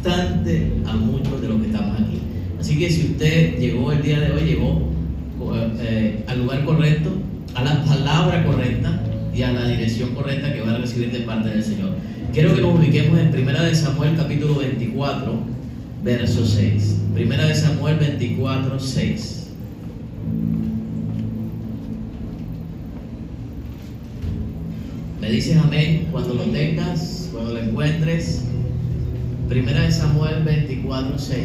bastante a muchos de los que estamos aquí. Así que si usted llegó el día de hoy, llegó al lugar correcto, a la palabra correcta y a la dirección correcta que va a recibir de parte del Señor. Quiero que nos ubiquemos en 1 de Samuel capítulo 24, verso 6. 1 de Samuel 24, 6. Me dices amén cuando lo tengas, cuando lo encuentres. 1 de Samuel 24, 6.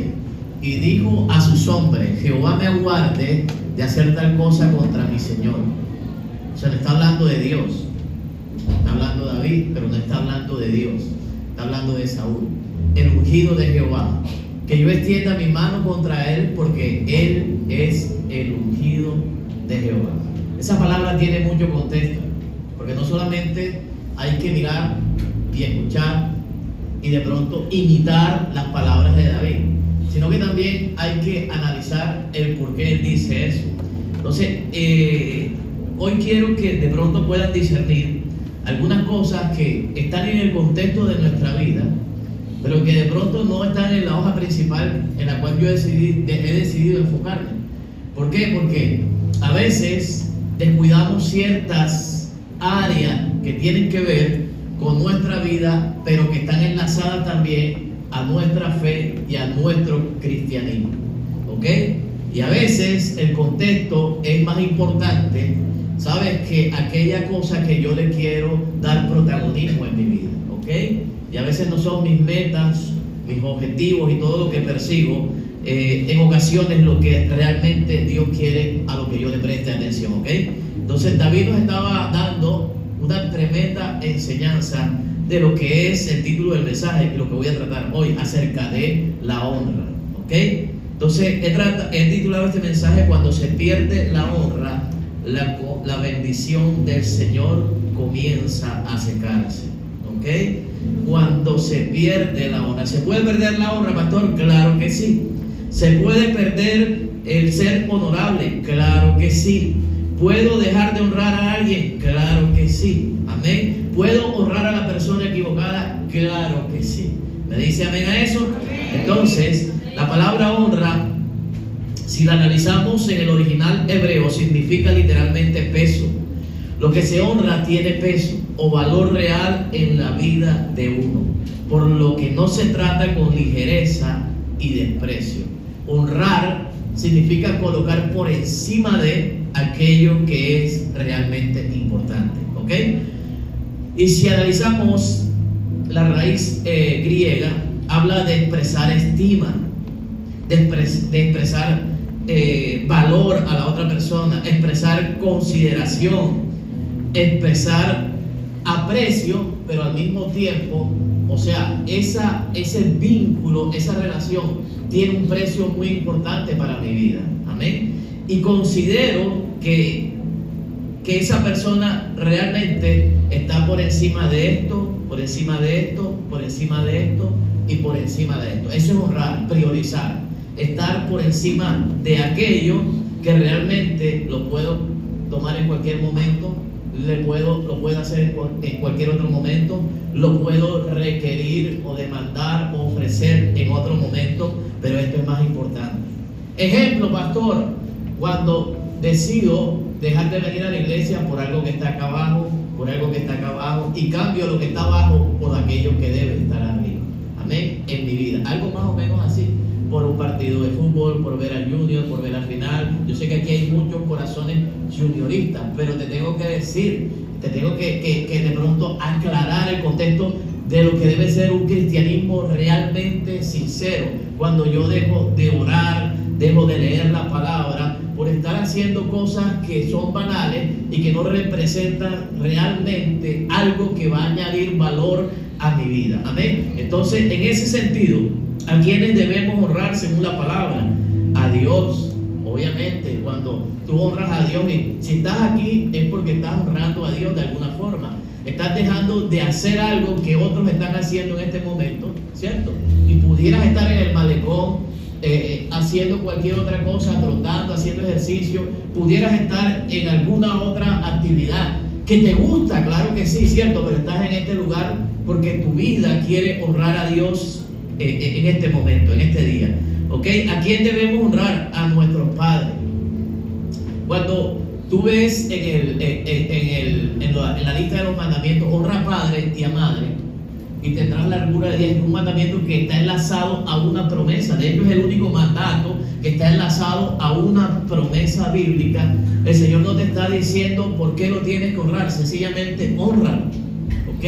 Y dijo a sus hombres: Jehová me aguarde de hacer tal cosa contra mi Señor. O sea, le está hablando de Dios. Está hablando de David, pero no está hablando de Dios. Está hablando de Saúl, el ungido de Jehová. Que yo extienda mi mano contra él, porque él es el ungido de Jehová. Esa palabra tiene mucho contexto, porque no solamente hay que mirar y escuchar y de pronto imitar las palabras de David, sino que también hay que analizar el por qué él dice eso. Entonces, hoy quiero que de pronto puedan discernir algunas cosas que están en el contexto de nuestra vida, pero que de pronto no están en la hoja principal en la cual yo he decidido enfocarme. ¿Por qué? Porque a veces descuidamos ciertas áreas que tienen que ver con nuestra vida, pero que están enlazadas también a nuestra fe y a nuestro cristianismo. ¿Ok? Y a veces el contexto es más importante, ¿sabes?, que aquella cosa que yo le quiero dar protagonismo en mi vida. ¿Ok? Y a veces no son mis metas, mis objetivos y todo lo que persigo, en ocasiones lo que realmente Dios quiere a lo que yo le preste atención. ¿Ok? Entonces David nos estaba dando una tremenda enseñanza de lo que es el título del mensaje y lo que voy a tratar hoy acerca de la honra. ¿Ok? Entonces he titulado este mensaje: cuando se pierde la honra, la bendición del Señor comienza a secarse. ¿Ok? Cuando se pierde la honra. ¿Se puede perder la honra, pastor? Claro que sí. ¿Se puede perder el ser honorable? Claro que sí. ¿Puedo dejar de honrar a alguien? Claro que sí. Amén. ¿Puedo honrar a la persona equivocada? Claro que sí. ¿Me dice amén a eso? Entonces, la palabra honra, si la analizamos en el original hebreo, significa literalmente peso. Lo que se honra tiene peso o valor real en la vida de uno, por lo que no se trata con ligereza y desprecio. Honrar significa colocar por encima de aquello que es realmente importante. ¿Ok? Y si analizamos la raíz griega, habla de expresar estima, de expresar valor a la otra persona, expresar consideración, expresar aprecio, pero al mismo tiempo, o sea, ese vínculo, esa relación tiene un precio muy importante para mi vida. Amén. Y considero que esa persona realmente está por encima de esto, por encima de esto, por encima de esto y por encima de esto. Eso es honrar, priorizar, estar por encima de aquello que realmente lo puedo tomar en cualquier momento, lo puedo hacer en cualquier otro momento, lo puedo requerir o demandar o ofrecer en otro momento, pero esto es más importante. Ejemplo, pastor, cuando decido dejar de venir a la iglesia por algo que está acá abajo, por algo que está acá abajo, y cambio lo que está abajo por aquello que debe estar arriba. Amén. En mi vida, algo más o menos así, por un partido de fútbol, por ver al Junior, por ver la final. Yo sé que aquí hay muchos corazones junioristas, pero te tengo que decir, te tengo que de pronto aclarar el contexto de lo que debe ser un cristianismo realmente sincero. Cuando yo dejo de orar, dejo de leer la palabra por estar haciendo cosas que son banales y que no representan realmente algo que va a añadir valor a mi vida. Amén. Entonces, en ese sentido, ¿a quiénes debemos honrar según la palabra? A Dios. Obviamente, cuando tú honras a Dios, y si estás aquí es porque estás honrando a Dios de alguna forma. Estás dejando de hacer algo que otros están haciendo en este momento, ¿cierto? Y pudieras estar en el malecón, haciendo cualquier otra cosa, trotando, haciendo ejercicio, pudieras estar en alguna otra actividad que te gusta, claro que sí, cierto, pero estás en este lugar porque tu vida quiere honrar a Dios en este momento, en este día. ¿Ok? ¿A quién debemos honrar? A nuestros padres. Cuando tú ves en la lista de los mandamientos, honra a padre y a madre, y tendrás la largura de día, es un mandamiento que está enlazado a una promesa. De hecho, es el único mandato que está enlazado a una promesa bíblica. El Señor no te está diciendo por qué lo tienes que honrar, sencillamente honra. ¿Ok?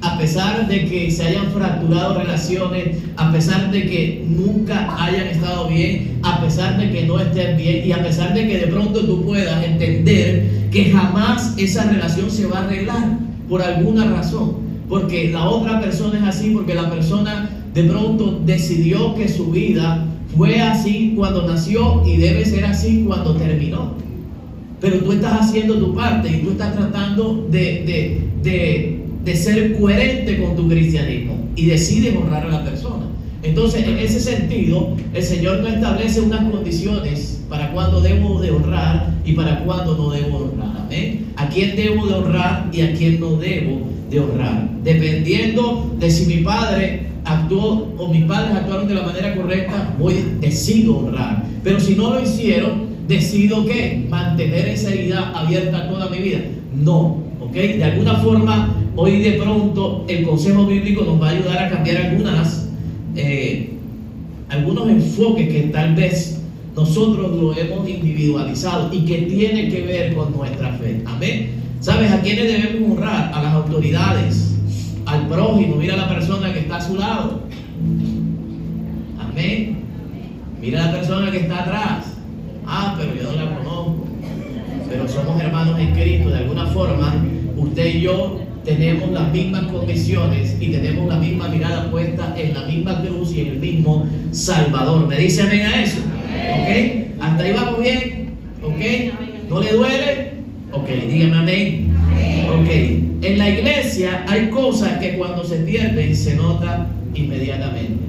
A pesar de que se hayan fracturado relaciones, a pesar de que nunca hayan estado bien, a pesar de que no estén bien, y a pesar de que de pronto tú puedas entender que jamás esa relación se va a arreglar por alguna razón, porque la otra persona es así, porque la persona de pronto decidió que su vida fue así cuando nació y debe ser así cuando terminó. Pero tú estás haciendo tu parte y tú estás tratando de ser coherente con tu cristianismo y decides honrar a la persona. Entonces, en ese sentido, el Señor no establece unas condiciones para cuándo debo de honrar y para cuándo no debo honrar. ¿Amén? ¿A quién debo de honrar y a quién no debo de honrar? Dependiendo de si mi padre actuó o mis padres actuaron de la manera correcta, decido honrar. Pero si no lo hicieron, decido ¿qué? Mantener esa herida abierta toda mi vida. No, ¿ok? De alguna forma, hoy de pronto el consejo bíblico nos va a ayudar a cambiar algunos enfoques que tal vez nosotros lo hemos individualizado y que tiene que ver con nuestra fe. Amén. ¿Sabes a quiénes debemos honrar? A las autoridades, al prójimo. Mira a la persona que está a su lado. Amén. Mira a la persona que está atrás. Ah, pero yo no la conozco. Pero somos hermanos en Cristo. De alguna forma, usted y yo tenemos las mismas condiciones y tenemos la misma mirada puesta en la misma cruz y en el mismo Salvador. ¿Me dice amén a eso? ¿Ok? ¿Hasta ahí vamos bien? ¿Ok? ¿No le duele? Ok, dígame amén. Ok, en la iglesia hay cosas que cuando se pierden se nota inmediatamente.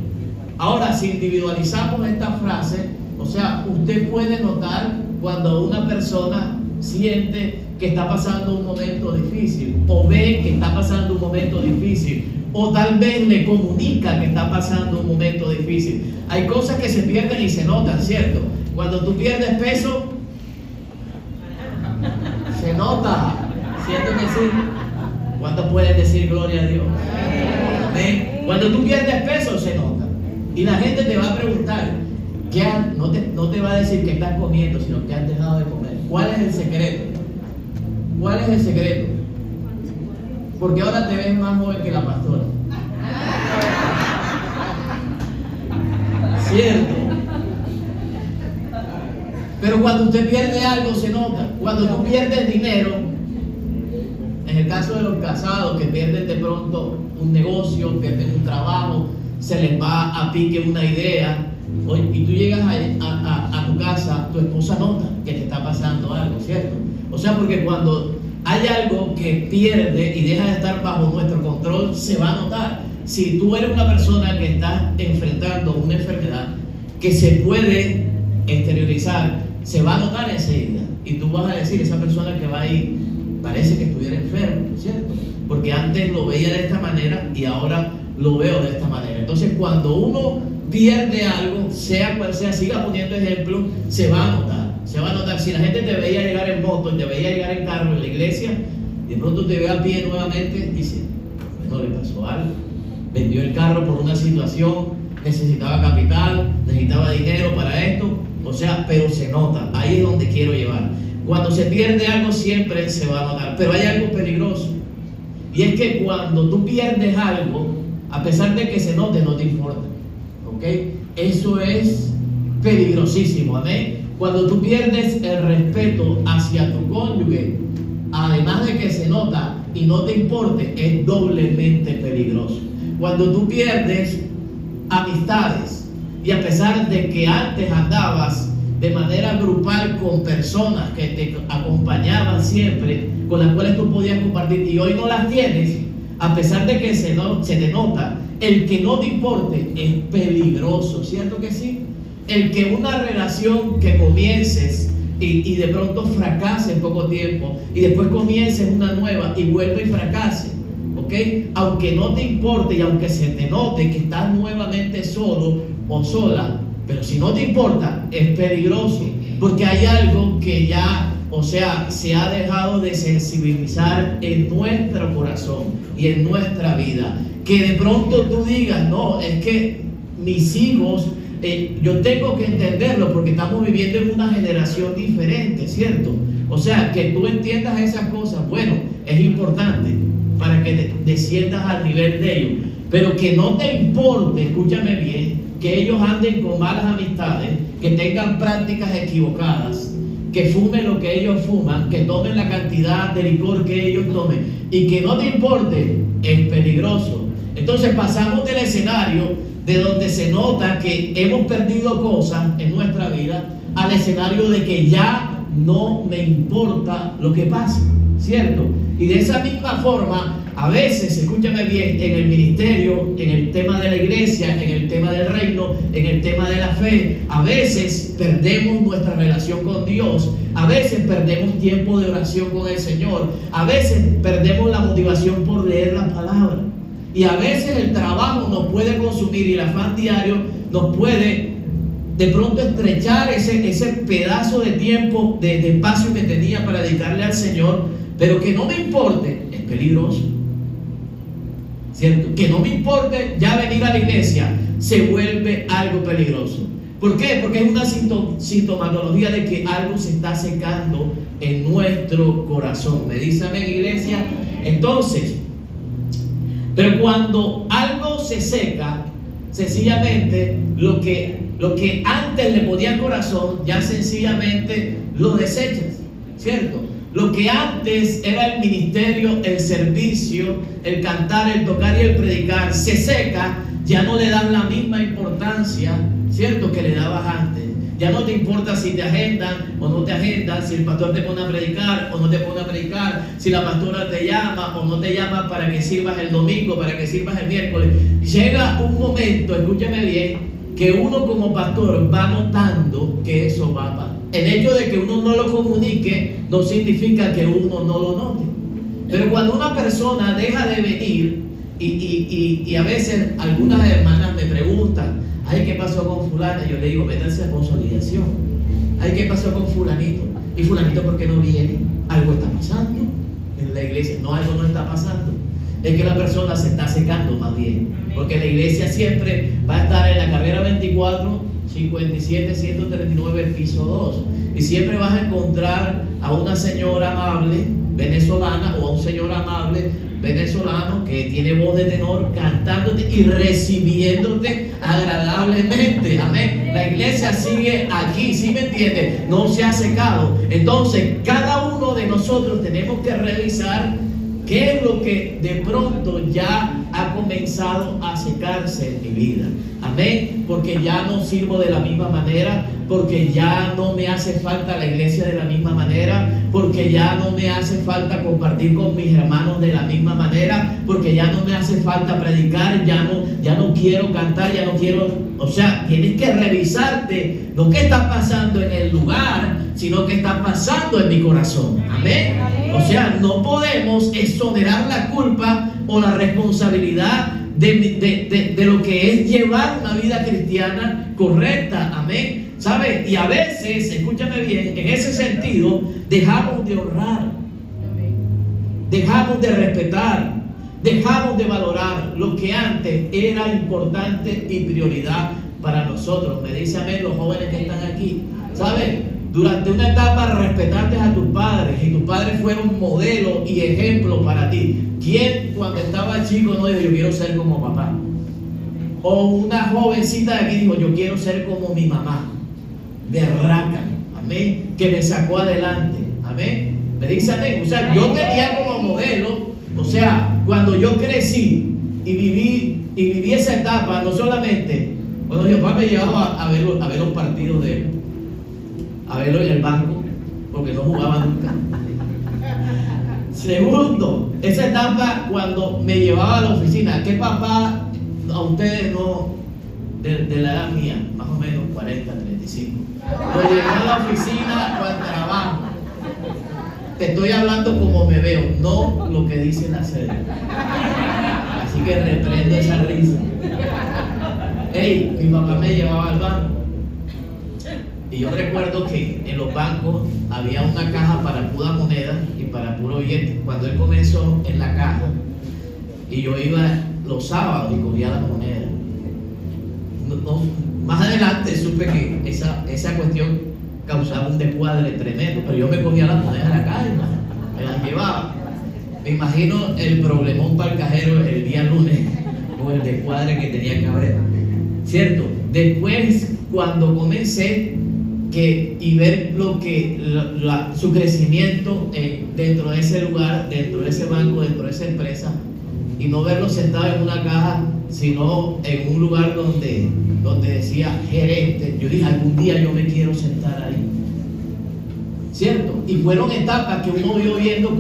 Ahora, si individualizamos esta frase, o sea, usted puede notar cuando una persona siente que está pasando un momento difícil, o ve que está pasando un momento difícil, o tal vez le comunica que está pasando un momento difícil. Hay cosas que se pierden y se notan, ¿cierto? Cuando tú pierdes peso, se nota, ¿cierto que sí? ¿Cuántos pueden decir gloria a Dios? Amén. Cuando tú pierdes peso, se nota. Y la gente te va a preguntar, no te va a decir que estás comiendo, sino que has dejado de comer. ¿Cuál es el secreto? ¿Cuál es el secreto? Porque ahora te ves más joven que la pastora. ¿Cierto? Pero cuando usted pierde algo se nota. Cuando tú pierdes dinero, en el caso de los casados que pierden de pronto un negocio, pierden un trabajo, se les va a pique una idea, y tú llegas a tu casa, tu esposa nota que te está pasando algo, ¿cierto? O sea, porque cuando hay algo que pierde y deja de estar bajo nuestro control, se va a notar. Si tú eres una persona que está enfrentando una enfermedad que se puede exteriorizar, se va a notar enseguida. Y tú vas a decir, esa persona que va ahí parece que estuviera enfermo, ¿cierto? Porque antes lo veía de esta manera y ahora lo veo de esta manera. Entonces, cuando uno pierde algo, sea cual sea, siga poniendo ejemplo, se va a notar. Se va a notar. Si la gente te veía llegar en moto y te veía llegar en carro en la iglesia, de pronto te ve a pie nuevamente, dice, no le pasó algo. Vendió el carro por una situación, necesitaba capital, necesitaba dinero para esto, o sea, pero se nota. Ahí es donde quiero llevar. Cuando se pierde algo siempre se va a notar, pero hay algo peligroso. Y es que cuando tú pierdes algo, a pesar de que se note, no te importa. ¿Ok? Eso es peligrosísimo. Amén. Cuando tú pierdes el respeto hacia tu cónyuge, además de que se nota y no te importe, es doblemente peligroso. Cuando tú pierdes amistades y a pesar de que antes andabas de manera grupal con personas que te acompañaban siempre, con las cuales tú podías compartir y hoy no las tienes, a pesar de que se te nota, el que no te importe es peligroso, ¿cierto que sí? El que una relación que comiences y de pronto fracase en poco tiempo y después comiences una nueva y vuelva y fracase, ¿ok? ¿ok? Aunque no te importe y aunque se te note que estás nuevamente solo o sola, pero si no te importa, es peligroso, porque hay algo que ya, o sea, se ha dejado de sensibilizar en nuestro corazón y en nuestra vida. Que de pronto tú digas, no, es que mis hijos, yo tengo que entenderlo porque estamos viviendo en una generación diferente, ¿cierto? O sea, que tú entiendas esas cosas, bueno, es importante para que desciendas al nivel de ellos, pero que no te importe, escúchame bien, que ellos anden con malas amistades, que tengan prácticas equivocadas, que fumen lo que ellos fuman, que tomen la cantidad de licor que ellos tomen, y que no te importe, es peligroso. Entonces pasamos del escenario de donde se nota que hemos perdido cosas en nuestra vida al escenario de que ya no me importa lo que pasa, ¿cierto? Y de esa misma forma, a veces, escúchame bien, en el ministerio, en el tema de la iglesia, en el tema del reino, en el tema de la fe, a veces perdemos nuestra relación con Dios, a veces perdemos tiempo de oración con el Señor, a veces perdemos la motivación por leer la palabra, y a veces el trabajo nos puede consumir y el afán diario nos puede de pronto estrechar ese pedazo de tiempo, de espacio que tenía para dedicarle al Señor, pero que no me importe, es peligroso. ¿Cierto? Que no me importe ya venir a la iglesia, se vuelve algo peligroso. ¿Por qué? Porque es una sintomatología de que algo se está secando en nuestro corazón. ¿Me dice amén, iglesia? Entonces, pero cuando algo se seca, sencillamente lo que antes le podía al corazón, ya sencillamente lo desechas, ¿cierto? Lo que antes era el ministerio, el servicio, el cantar, el tocar y el predicar, se seca, ya no le dan la misma importancia, ¿cierto?, que le dabas antes. Ya no te importa si te agendan o no te agendan, si el pastor te pone a predicar o no te pone a predicar, si la pastora te llama o no te llama para que sirvas el domingo, para que sirvas el miércoles. Llega un momento, escúchame bien, que uno como pastor va notando que eso va a pasar. El hecho de que uno no lo comunique no significa que uno no lo note. Pero cuando una persona deja de venir y a veces algunas hermanas me preguntan, ay, ¿qué pasó con fulana? Yo le digo, métanse a consolidación. Ay, ¿qué pasó con fulanito? ¿Y fulanito por qué no viene? Algo está pasando en la iglesia. No, algo no está pasando. Es que la persona se está secando más bien. Porque la iglesia siempre va a estar en la carrera 24, 57, 139, el piso 2. Y siempre vas a encontrar a una señora amable venezolana o a un señor amable venezolano que tiene voz de tenor cantándote y recibiéndote agradablemente. Amén. La iglesia sigue aquí, ¿sí me entiende? No se ha secado. Entonces, cada uno de nosotros tenemos que revisar qué es lo que de pronto ya ha comenzado a secarse en mi vida. Amén. Porque ya no sirvo de la misma manera, porque ya no me hace falta la iglesia de la misma manera, porque ya no me hace falta compartir con mis hermanos de la misma manera, porque ya no me hace falta predicar, ya no quiero cantar, ya no quiero. O sea, tienes que revisarte no qué está pasando en el lugar, sino qué está pasando en mi corazón. Amén. O sea, no podemos exonerar la culpa o la responsabilidad de lo que es llevar una vida cristiana correcta. Amén. ¿Sabes? Y a veces, escúchame bien, en ese sentido, dejamos de honrar, dejamos de respetar, dejamos de valorar lo que antes era importante y prioridad para nosotros. Me dice amén los jóvenes que están aquí. ¿Sabes? Durante una etapa respetaste a tus padres y tus padres fueron modelo y ejemplo para ti. ¿Quién cuando estaba chico no dijo yo quiero ser como papá? O una jovencita de aquí dijo yo quiero ser como mi mamá, berraca, amén, que me sacó adelante, amén. Me dice amén. O sea, yo tenía como modelo, o sea, cuando yo crecí y viví esa etapa, no solamente, bueno, mi papá me llevaba a ver los partidos de él, a verlo en el banco, porque no jugaba nunca. Segundo, esa etapa cuando me llevaba a la oficina, ¿qué papá a ustedes no, de la edad mía, más o menos 40, 35, lo llevaba a la oficina o al trabajo? te estoy hablando como me veo, no lo que dice la cédula. Así que reprendo esa risa. Hey, mi papá me llevaba al banco. Y yo recuerdo que en los bancos había una caja para pura moneda y para puro billete. Cuando él comenzó en la caja, y yo iba los sábados y cogía las monedas. Más adelante supe que esa cuestión causaba un descuadre tremendo, pero yo me cogía las monedas de la caja, me las llevaba. Me imagino el problemón para el cajero el día lunes con el descuadre que tenía que haber, ¿cierto? Después, cuando comencé y ver su crecimiento dentro de ese lugar, dentro de ese banco, dentro de esa empresa, y no verlo sentado en una caja, sino en un lugar donde decía gerente, yo dije, algún día yo me quiero sentar ahí, ¿cierto? Y fueron etapas que uno vio viendo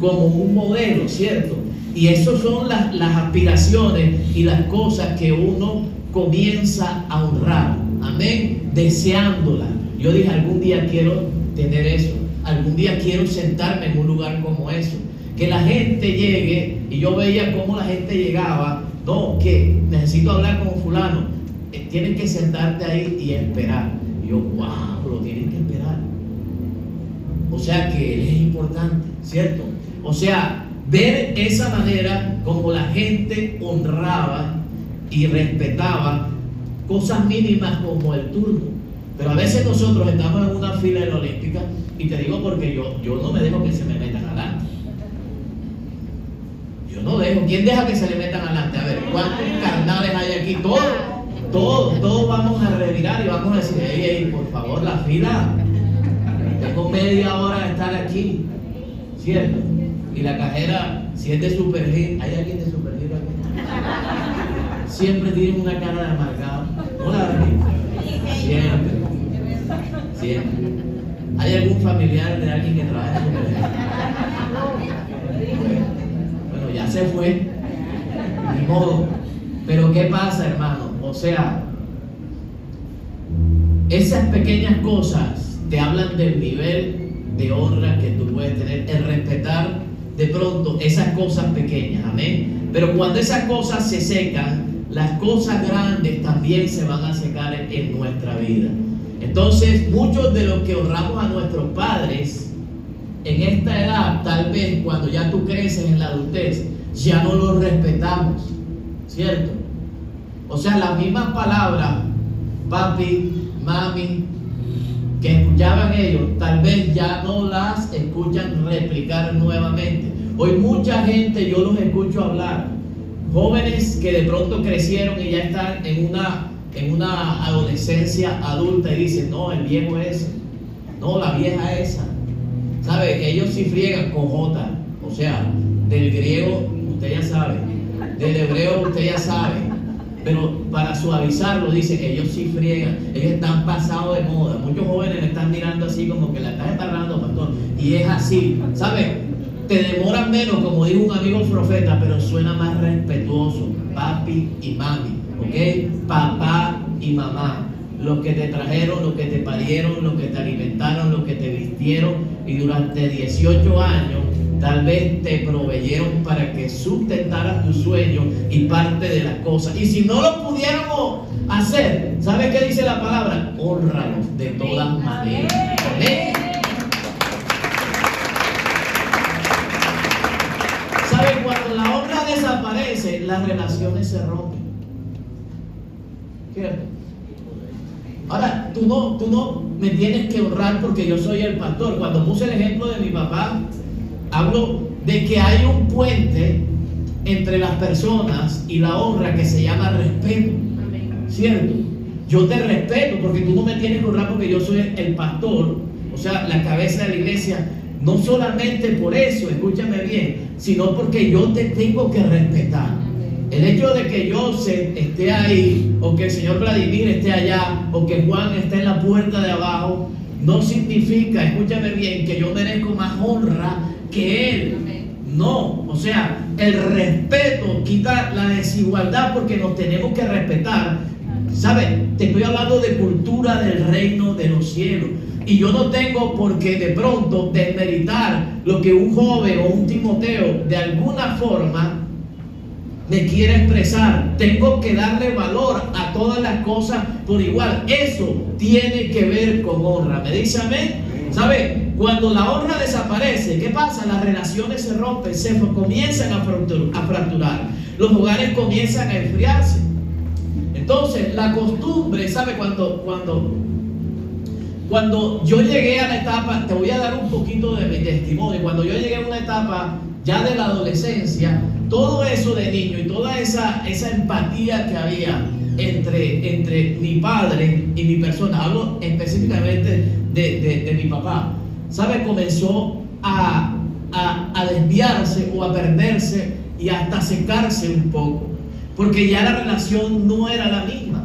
como un modelo, ¿cierto? Y esas son las aspiraciones y las cosas que uno comienza a honrar, amén, deseándolas. Yo dije, algún día quiero tener eso, algún día quiero sentarme en un lugar como eso, que la gente llegue, y yo veía cómo la gente llegaba, no, que necesito hablar con fulano, tienes que sentarte ahí y esperar. Y yo, wow, lo tienes que esperar. O sea que él es importante, ¿cierto? O sea, ver esa manera como la gente honraba y respetaba cosas mínimas como el turno. Pero a veces nosotros estamos en una fila de la olímpica, y te digo porque yo no me dejo que se me metan adelante. Yo no dejo. ¿Quién deja que se le metan adelante? A ver, ¿cuántos carnales hay aquí? Todos vamos a revirar y vamos a decir, hey, por favor, la fila. Tengo media hora de estar aquí, ¿cierto? Y la cajera, si es de Supergir, ¿hay alguien de Supergir aquí? Siempre tienen una cara de amargado. Hola, siempre. ¿Hay algún familiar de alguien que trabaja en Supergir? Bueno, ya se fue, ni modo. Pero ¿qué pasa, hermano? O sea, esas pequeñas cosas te hablan del nivel de honra que tú puedes tener, el respetar de pronto esas cosas pequeñas, amén. Pero cuando esas cosas se secan, las cosas grandes también se van a secar en nuestra vida. Entonces, muchos de los que honramos a nuestros padres en esta edad, tal vez cuando ya tú creces en la adultez, ya no los respetamos, ¿cierto? O sea, las mismas palabras, papi, mami, que escuchaban ellos, tal vez ya no las escuchan replicar nuevamente. Hoy mucha gente yo los escucho hablar, jóvenes que de pronto crecieron y ya están en una adolescencia adulta y dicen, no, el viejo ese, no, la vieja esa. ¿Sabe? Ellos sí friegan con J, o sea, del griego usted ya sabe, del hebreo usted ya sabe, pero para suavizarlo dice, ellos sí friegan, ellos están pasados de moda. Muchos jóvenes me están mirando así como que la estás embarrando, pastor, y es así, ¿sabe? Te demoran menos, como dijo un amigo profeta, pero suena más respetuoso, papi y mami, ¿ok? Papá y mamá, los que te trajeron, los que te parieron, los que te alimentaron, los que te vistieron, y durante 18 años tal vez te proveyeron para que sustentaras tus sueños y parte de las cosas. Y si no lo pudiéramos hacer, ¿sabes qué dice la palabra? Hónralos de todas maneras. ¿Amén? ¿Sabes? Cuando la honra desaparece, las relaciones se rompen, ¿cierto? Ahora, tú no me tienes que honrar porque yo soy el pastor. Cuando puse el ejemplo de mi papá, hablo de que hay un puente entre las personas y la honra que se llama respeto, ¿cierto? Yo te respeto porque tú no me tienes que honrar porque yo soy el pastor, o sea, la cabeza de la iglesia. No solamente por eso, escúchame bien, sino porque yo te tengo que respetar. El hecho de que yo esté ahí, o que el señor Vladimir esté allá, o que Juan esté en la puerta de abajo, no significa, escúchame bien, que yo merezco más honra que él. No, o sea, el respeto quita la desigualdad porque nos tenemos que respetar. ¿Sabes? Te estoy hablando de cultura del reino de los cielos. Y yo no tengo por qué de pronto desmeritar lo que un joven o un Timoteo de alguna forma me quiere expresar. Tengo que darle valor a todas las cosas por igual. Eso tiene que ver con honra. ¿Me dice amén? ¿Sabe? Cuando la honra desaparece, ¿qué pasa? Las relaciones se rompen, se comienzan a fracturar. Los hogares comienzan a enfriarse. Entonces, la costumbre, ¿sabe? Cuando yo llegué a la etapa, te voy a dar un poquito de mi testimonio. Cuando yo llegué a una etapa ya de la adolescencia, todo eso de niño y toda esa empatía que había entre mi padre y mi persona, hablo específicamente de mi papá, ¿sabe? Comenzó a desviarse o a perderse y hasta secarse un poco, porque ya la relación no era la misma.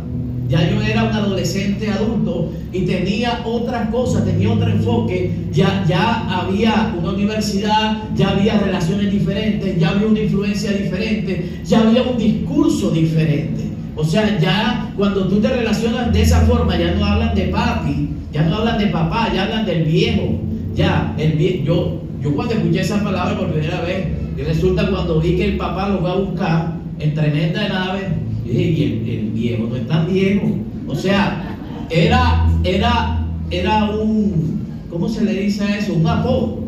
Ya yo era un adolescente adulto y tenía otras cosas, tenía otro enfoque. Ya había una universidad, ya había relaciones diferentes, ya había una influencia diferente, ya había un discurso diferente. O sea, ya cuando tú te relacionas de esa forma, ya no hablan de papi, ya no hablan de papá, ya hablan del viejo. Ya, yo cuando escuché esa palabra por primera vez, y resulta cuando vi que el papá lo fue a buscar en tremenda nave, y el viejo no es tan viejo. O sea, era un, ¿cómo se le dice a eso? Un apodo.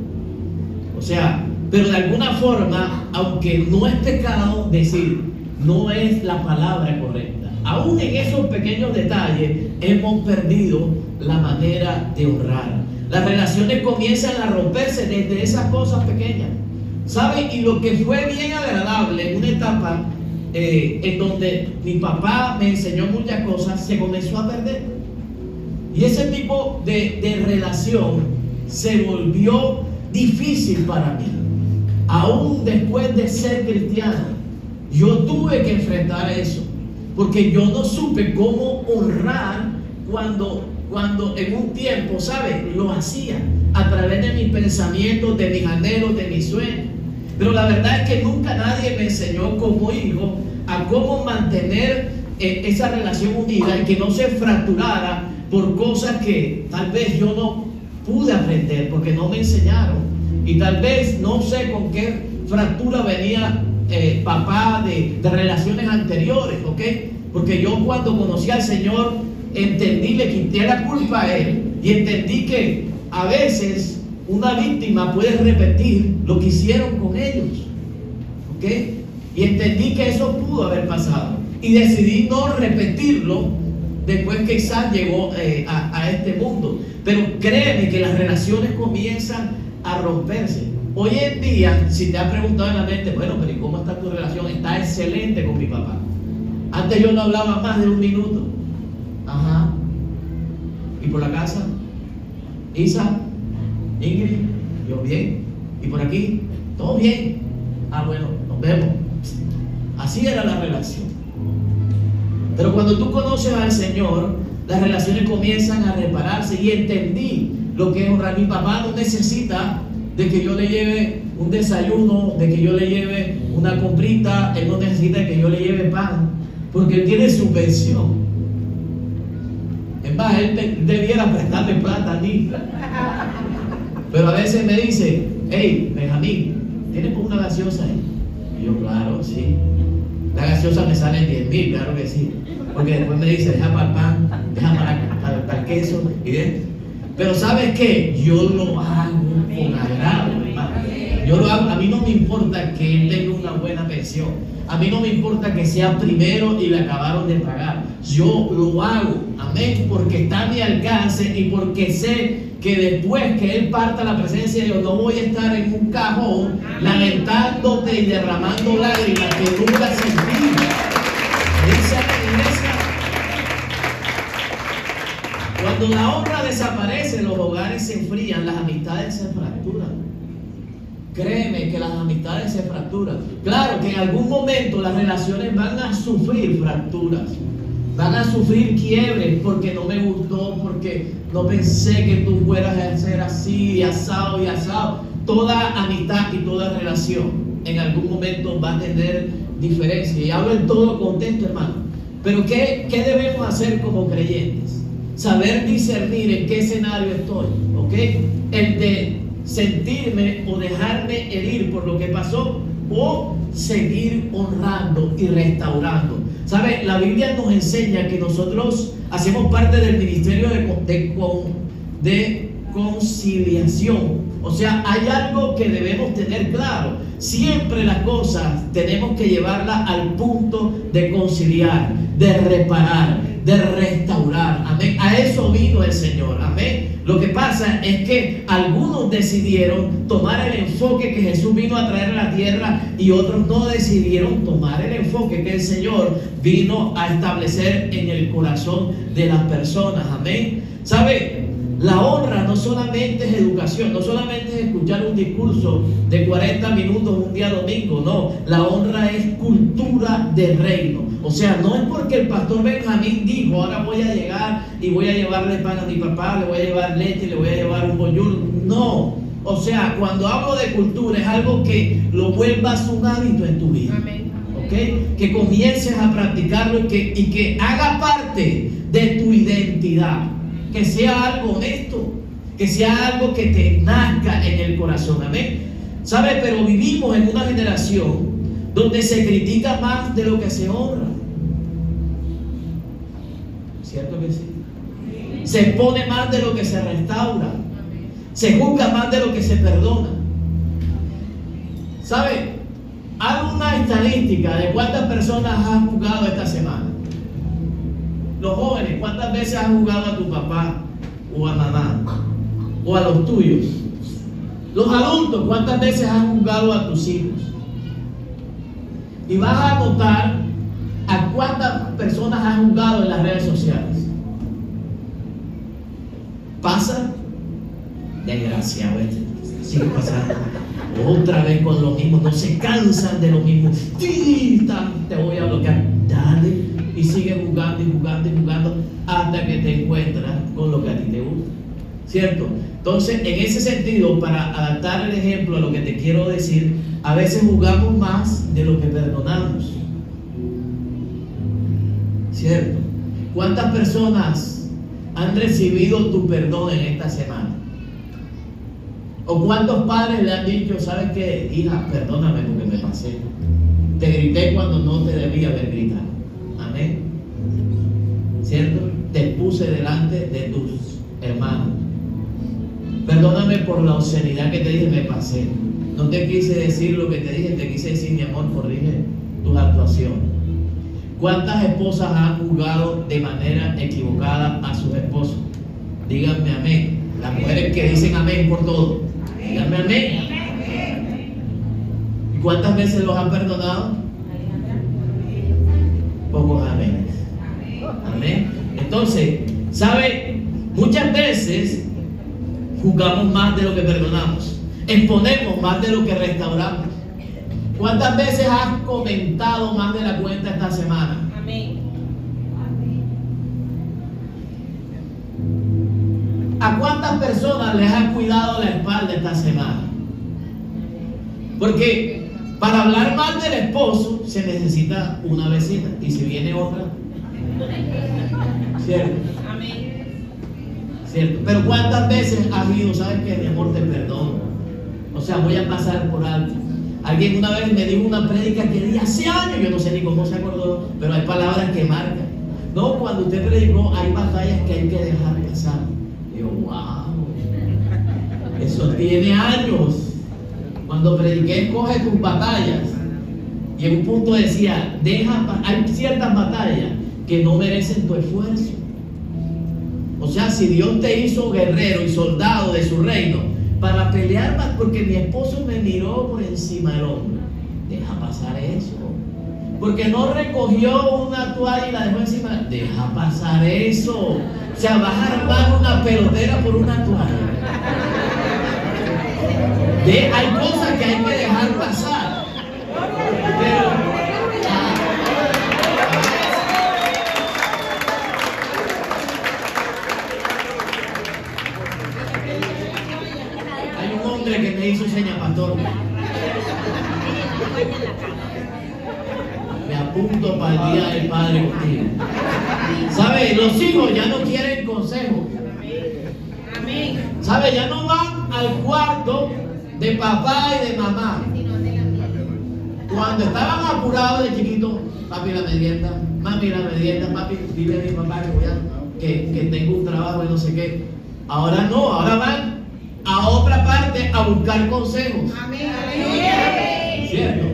O sea, pero de alguna forma, aunque no es pecado decir, no es la palabra correcta. Aún en esos pequeños detalles hemos perdido la manera de honrar. Las relaciones comienzan a romperse desde esas cosas pequeñas, ¿saben? Y lo que fue bien agradable en una etapa en donde mi papá me enseñó muchas cosas, se comenzó a perder. Y ese tipo de relación se volvió difícil para mí. Aún después de ser cristiano, yo tuve que enfrentar eso, porque yo no supe cómo honrar cuando en un tiempo, ¿sabes? Lo hacía a través de mis pensamientos, de mis anhelos, de mis sueños. Pero la verdad es que nunca nadie me enseñó como hijo a cómo mantener esa relación unida y que no se fracturara por cosas que tal vez yo no pude aprender porque no me enseñaron. Y tal vez no sé con qué fractura venía papá de relaciones anteriores, ¿ok? Porque yo cuando conocí al Señor entendí, le quité la culpa a Él y entendí que a veces una víctima puede repetir lo que hicieron con ellos, ¿ok? Y entendí que eso pudo haber pasado y decidí no repetirlo después que Isaac llegó a este mundo. Pero créeme que las relaciones comienzan a romperse. Hoy en día, si te has preguntado en la mente, bueno, pero ¿y cómo está tu relación? Está excelente con mi papá. Antes yo no hablaba más de un minuto. Ajá. ¿Y por la casa? Isa, Ingrid, yo bien. ¿Y por aquí? ¿Todo bien? Ah, bueno, nos vemos. Así era la relación. Pero cuando tú conoces al Señor, las relaciones comienzan a repararse y entendí lo que es honrar. Mi papá no necesita de que yo le lleve un desayuno, de que yo le lleve una comprita. Él no necesita que yo le lleve pan, porque él tiene su pensión. Es más, él debiera prestarme plata a mí. Pero a veces me dice, hey, Benjamín, ¿tienes por una gaseosa ahí? Y yo, claro, sí. La gaseosa me sale en 10,000, claro que sí. Porque después me dice, deja para el pan, deja para el queso. Pero ¿sabes qué? Yo lo hago con agrado, hermano. Yo lo hago. A mí no me importa que él tenga una buena pensión. A mí no me importa que sea primero y le acabaron de pagar. Yo lo hago, amén, porque está a mi alcance y porque sé que después que él parta la presencia de Dios, no voy a estar en un cajón lamentándote y derramando lágrimas que nunca sentí. Dice la iglesia, cuando la honra desaparece, los hogares se enfrían, las amistades se fracturan. Créeme que las amistades se fracturan. Claro que en algún momento las relaciones van a sufrir fracturas, van a sufrir quiebres porque no me gustó, porque no pensé que tú fueras a ser así, asado y asado. Toda amistad y toda relación en algún momento va a tener diferencia. Y hablo en todo contexto, hermano. Pero ¿qué debemos hacer como creyentes? saber discernir en qué escenario estoy, ¿ok? El de sentirme o dejarme herir por lo que pasó o seguir honrando y restaurando. ¿Sabe? La Biblia nos enseña que nosotros hacemos parte del ministerio de conciliación. O sea, hay algo que debemos tener claro. Siempre las cosas tenemos que llevarlas al punto de conciliar, de reparar, de restaurar. Amén. A eso vino el Señor. Amén. Lo que pasa es que algunos decidieron tomar el enfoque que Jesús vino a traer a la tierra y otros no decidieron tomar el enfoque que el Señor vino a establecer en el corazón de las personas. Amén. ¿Sabe? La honra no solamente es educación, no solamente es escuchar un discurso de 40 minutos un día domingo, no. La honra es cultura de reino. O sea, no es porque el pastor Benjamín dijo, ahora voy a llegar y voy a llevarle pan a mi papá, le voy a llevar leche, le voy a llevar un bollo. No. O sea, cuando hablo de cultura es algo que lo vuelvas un hábito en tu vida. Amén. ¿Ok? Que comiences a practicarlo y que haga parte de tu identidad. Que sea algo honesto, que sea algo que te nazca en el corazón. Amén. ¿Sabe? Pero vivimos en una generación donde se critica más de lo que se honra. ¿Cierto que sí? Se expone más de lo que se restaura. Se juzga más de lo que se perdona. ¿Sabe? Hago una estadística de cuántas personas has juzgado esta semana. Los jóvenes, ¿cuántas veces has juzgado a tu papá o a mamá o a los tuyos? Los adultos, ¿cuántas veces has juzgado a tus hijos? Y vas a notar a cuántas personas has juzgado en las redes sociales. Pasa, desgraciado sigue pasando. Otra vez con lo mismo, no se cansan de lo mismo. Te voy a bloquear, dale. Y sigue jugando y jugando y jugando hasta que te encuentras con lo que a ti te gusta. ¿Cierto? Entonces, en ese sentido, para adaptar el ejemplo a lo que te quiero decir, a veces jugamos más de lo que perdonamos. ¿Cierto? ¿Cuántas personas han recibido tu perdón en esta semana? ¿O cuántos padres le han dicho, sabes qué, hija, perdóname porque me pasé? Te grité cuando no te debía haber gritado. Amén. ¿Cierto? Te puse delante de tus hermanos. Perdóname por la obscenidad que te dije, me pasé. No te quise decir lo que te dije, te quise decir, mi amor, corrige tus actuaciones. ¿Cuántas esposas han juzgado de manera equivocada a sus esposos? Díganme amén. Las mujeres que dicen amén por todo. Díganme amén. ¿Y cuántas veces los han perdonado? Pocos amén. Amén. Entonces, ¿sabe? Muchas veces juzgamos más de lo que perdonamos. Exponemos más de lo que restauramos. ¿Cuántas veces has comentado más de la cuenta esta semana? Amén. ¿A cuántas personas les has cuidado la espalda esta semana? Porque para hablar mal del esposo se necesita una vecina. Y si viene otra, ¿cierto? Amén. ¿Cierto? Pero ¿cuántas veces has ido, sabes que mi amor te perdono? O sea, voy a pasar por alto. Alguien una vez me dijo una prédica que di hace años, yo no sé ni cómo se acordó, pero hay palabras que marcan. No, cuando usted predicó, hay batallas que hay que dejar pasar. Y yo, wow, eso tiene años. Cuando prediqué, coge tus batallas. Y en un punto decía, hay ciertas batallas que no merecen tu esfuerzo. O sea, si Dios te hizo guerrero y soldado de su reino, para pelear más, porque mi esposo me miró por encima del hombro, deja pasar eso. Porque no recogió una toalla y la dejó encima, deja pasar eso. O sea, vas a armar una pelotera por una toalla. Hay cosas que hay que dejar pasar. Pero que me hizo seña, pastor. Me apunto para el día del Padre contigo. ¿Sabe? Lo Los hijos ya no quieren consejos. ¿Sabe? Ya no van al cuarto de papá y de mamá. Cuando estaban apurados de chiquito, papi la merienda, mami la merienda, papi dile a mi papá que tengo un trabajo y no sé qué. Ahora no, ahora van a otra parte a buscar consejos. ¿Cierto?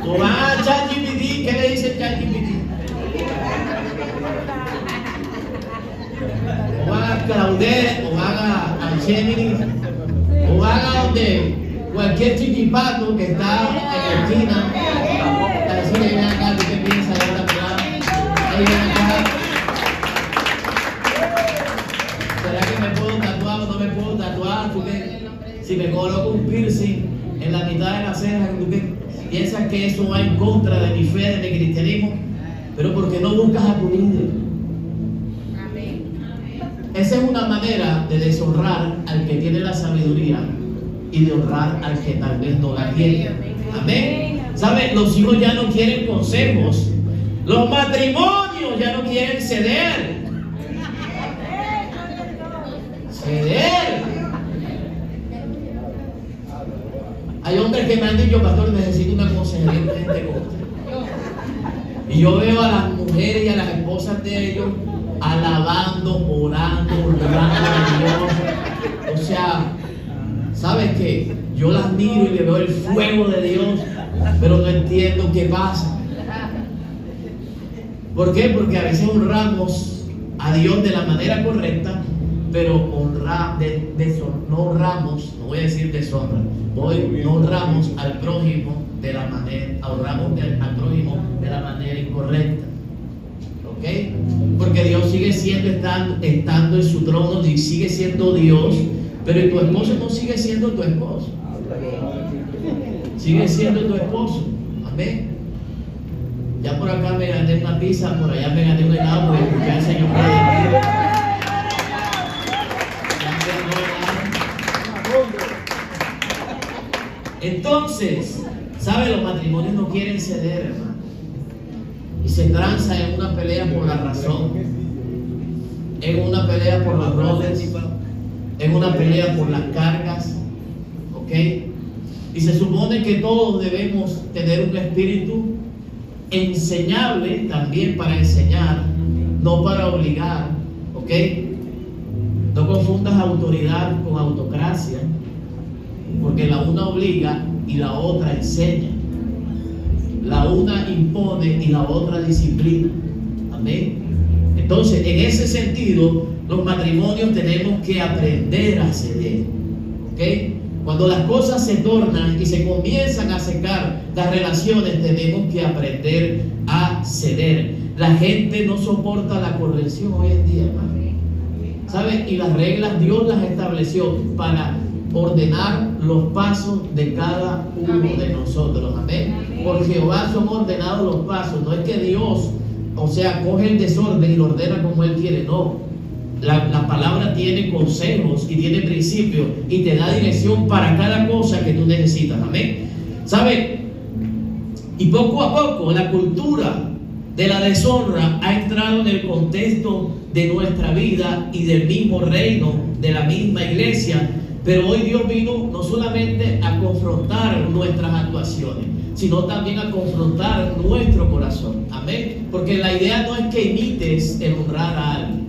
O van a ChatGPT, ¿qué le dice ChatGPT? O van a Claudette, o van a Gemini, o van a donde cualquier chiquipato que está en la esquina, a decirle, ven acá, ¿tú qué piensas de esta pelada? Ahí ven acá. ¿Será que me puedo tatuar o no me puedo tatuar? ¿Tú qué? Si me coloco un piercing en la mitad de la ceja, ¿tú qué piensas que eso va en contra de mi fe, de mi cristianismo? Pero ¿por qué no buscas a tu líder? Esa es una manera de deshonrar al que tiene la sabiduría y de honrar al que tal vez no la tiene. Amén. ¿Saben? Los hijos ya no quieren consejos. Los matrimonios ya no quieren ceder. Ceder. Hay hombres que me han dicho, pastor, necesito una consejería urgente con usted. Y yo veo a las mujeres y a las esposas de ellos alabando, orando, honrando a Dios. O sea, ¿sabes qué? Yo las miro y le veo el fuego de Dios, pero no entiendo qué pasa. ¿Por qué? Porque a veces honramos a Dios de la manera correcta, pero no honramos, no voy a decir deshonra, no honramos al prójimo de la manera, honramos al prójimo de la manera incorrecta. ¿Ok? Porque Dios sigue estando en su trono y sigue siendo Dios, pero tu esposo no sigue siendo tu esposo. Sigue siendo tu esposo. Amén. Ya por acá me gané una pizza, por allá me gané un helado porque escuché al Señor predicar. Entonces, ¿sabe? Los matrimonios no quieren ceder, hermano. Y se transa en una pelea por la razón, en una pelea por los roles, en una pelea por las cargas. ¿Ok? Y se supone que todos debemos tener un espíritu enseñable también para enseñar, no para obligar. ¿Ok? No confundas autoridad con autocracia, porque la una obliga y la otra enseña. La una impone y la otra disciplina. Amén. Entonces, en ese sentido, los matrimonios tenemos que aprender a ceder. ¿Ok? Cuando las cosas se tornan y se comienzan a secar las relaciones, tenemos que aprender a ceder. La gente no soporta la corrección hoy en día, hermano. ¿Sabe? Y las reglas Dios las estableció para ordenar los pasos de cada uno de nosotros. Amén. Por Jehová son ordenados los pasos. No es que Dios, o sea, coge el desorden y lo ordena como Él quiere. No. La palabra tiene consejos y tiene principios y te da dirección para cada cosa que tú necesitas. Amén. ¿Sabe? Y poco a poco la cultura de la deshonra ha entrado en el contexto de nuestra vida y del mismo reino, de la misma iglesia. Pero hoy Dios vino no solamente a confrontar nuestras actuaciones, sino también a confrontar nuestro corazón. Amén. Porque la idea no es que imites el honrar a alguien.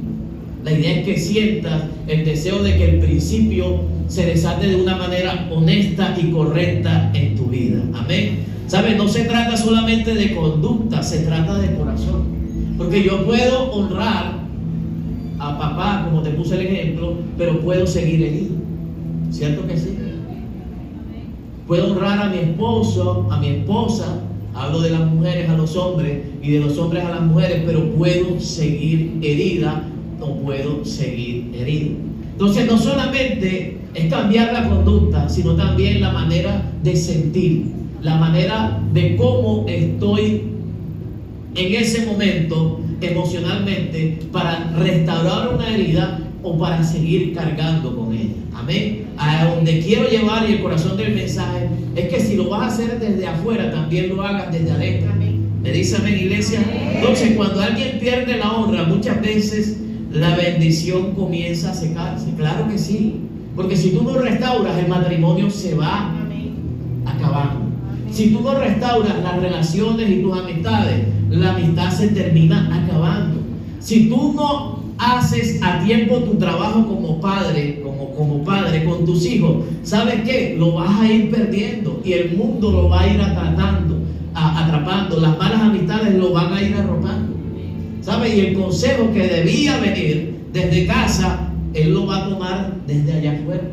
La idea es que sientas el deseo de que el principio se desate de una manera honesta y correcta en tu vida. Amén. ¿Sabes? No se trata solamente de conducta, se trata de corazón. Porque yo puedo honrar a papá, como te puse el ejemplo, pero puedo seguir herido. ¿Cierto que sí? Puedo honrar a mi esposo, a mi esposa. Hablo de las mujeres a los hombres y de los hombres a las mujeres, pero puedo seguir herida o puedo seguir herido. Entonces no solamente es cambiar la conducta, sino también la manera de sentir, la manera de cómo estoy en ese momento emocionalmente para restaurar una herida o para seguir cargando con ella. Amén. A donde quiero llevar y el corazón del mensaje es que si lo vas a hacer desde afuera, también lo hagas desde adentro. ¿Me dice amén, iglesia? Entonces, cuando alguien pierde la honra, muchas veces la bendición comienza a secarse. Claro que sí. Porque si tú no restauras, el matrimonio se va acabando. Si tú no restauras las relaciones y tus amistades, la amistad se termina acabando. Si tú no haces a tiempo tu trabajo como padre, como padre con tus hijos, ¿sabes qué? Lo vas a ir perdiendo y el mundo lo va a ir atrapando. Las malas amistades lo van a ir arropando. ¿Sabes? Y el consejo que debía venir desde casa, él lo va a tomar desde allá afuera.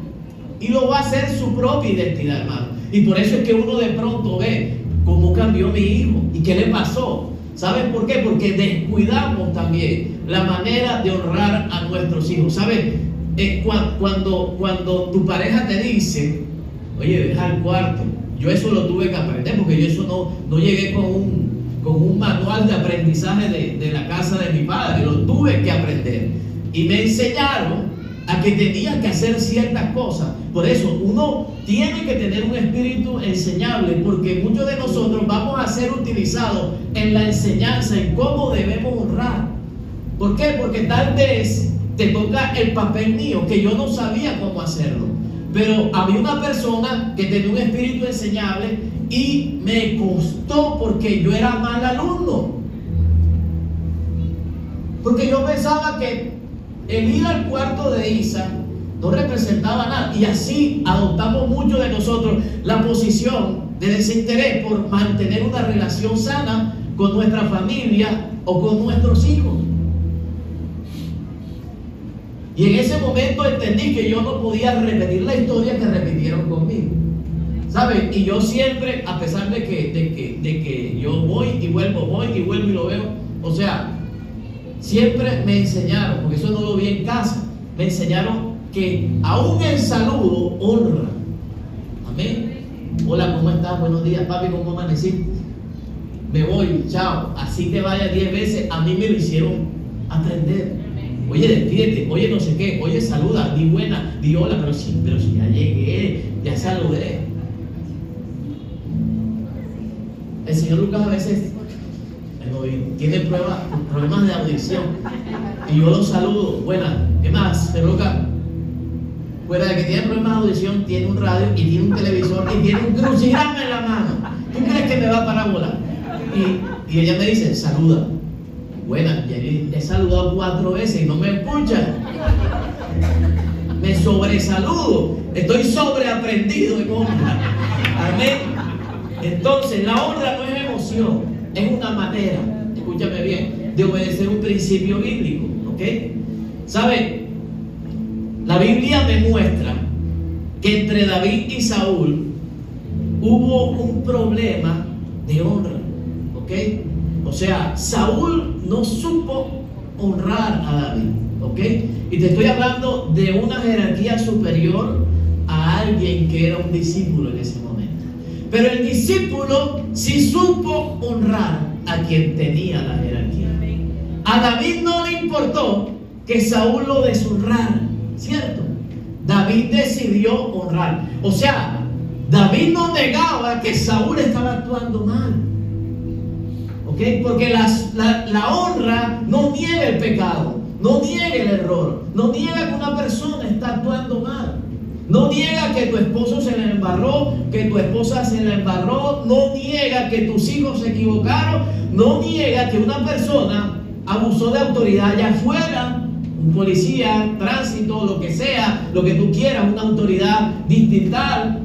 Y lo va a hacer su propia identidad, hermano. Y por eso es que uno de pronto ve cómo cambió mi hijo y qué le pasó. ¿Sabes por qué? Porque descuidamos también la manera de honrar a nuestros hijos. ¿Sabes? Cuando tu pareja te dice, oye, deja el cuarto. Yo eso lo tuve que aprender porque yo eso no llegué con un manual de aprendizaje de la casa de mi padre. Lo tuve que aprender. Y me enseñaron a que tenía que hacer ciertas cosas. Por eso uno tiene que tener un espíritu enseñable, porque muchos de nosotros vamos a ser utilizados en la enseñanza en cómo debemos honrar. ¿Por qué? Porque tal vez te toca el papel mío, que yo no sabía cómo hacerlo, pero había una persona que tenía un espíritu enseñable y me costó porque yo era mal alumno, porque yo pensaba que el ir al cuarto de Isa no representaba nada, y así adoptamos muchos de nosotros la posición de desinterés por mantener una relación sana con nuestra familia o con nuestros hijos. Y en ese momento entendí que yo no podía repetir la historia que repitieron conmigo, ¿sabes? Y yo siempre, a pesar de que yo voy y vuelvo y lo veo, o sea, siempre me enseñaron, porque eso no lo vi en casa, me enseñaron que aún el saludo honra. Amén. Hola, ¿cómo estás? Buenos días, papi, ¿cómo amaneciste? Me voy, chao. Así te vayas 10 veces, a mí me lo hicieron aprender. Oye, despídete, oye, no sé qué, oye, saluda, di buena, di hola, pero si ya llegué, ya saludé. El señor Lucas a veces tiene problemas de audición y yo lo saludo, buena. ¿Qué más, señor Lucas? Fuera de que tiene problemas de audición, tiene un radio y tiene un televisor y tiene un crucigrama en la mano. ¿Tú crees que me va a parábola? Y ella me dice, saluda. Buena, ya he saludado 4 veces y no me escuchan. Me sobresaludo. Estoy sobreaprendido en honra. Amén. Entonces, la honra no es emoción, es una manera, escúchame bien, de obedecer un principio bíblico. ¿Ok? ¿Sabe? La Biblia me muestra que entre David y Saúl hubo un problema de honra. ¿Ok? O sea, Saúl no supo honrar a David, ¿ok? Y te estoy hablando de una jerarquía superior a alguien que era un discípulo en ese momento. Pero el discípulo sí supo honrar a quien tenía la jerarquía. A David no le importó que Saúl lo deshonrara, ¿cierto? David decidió honrar. O sea, David no negaba que Saúl estaba actuando mal. ¿Okay? Porque la honra no niega el pecado, no niega el error, no niega que una persona está actuando mal, no niega que tu esposo se le embarró, que tu esposa se le embarró, no niega que tus hijos se equivocaron, no niega que una persona abusó de autoridad allá afuera, un policía, tránsito, lo que sea, lo que tú quieras, una autoridad distintal,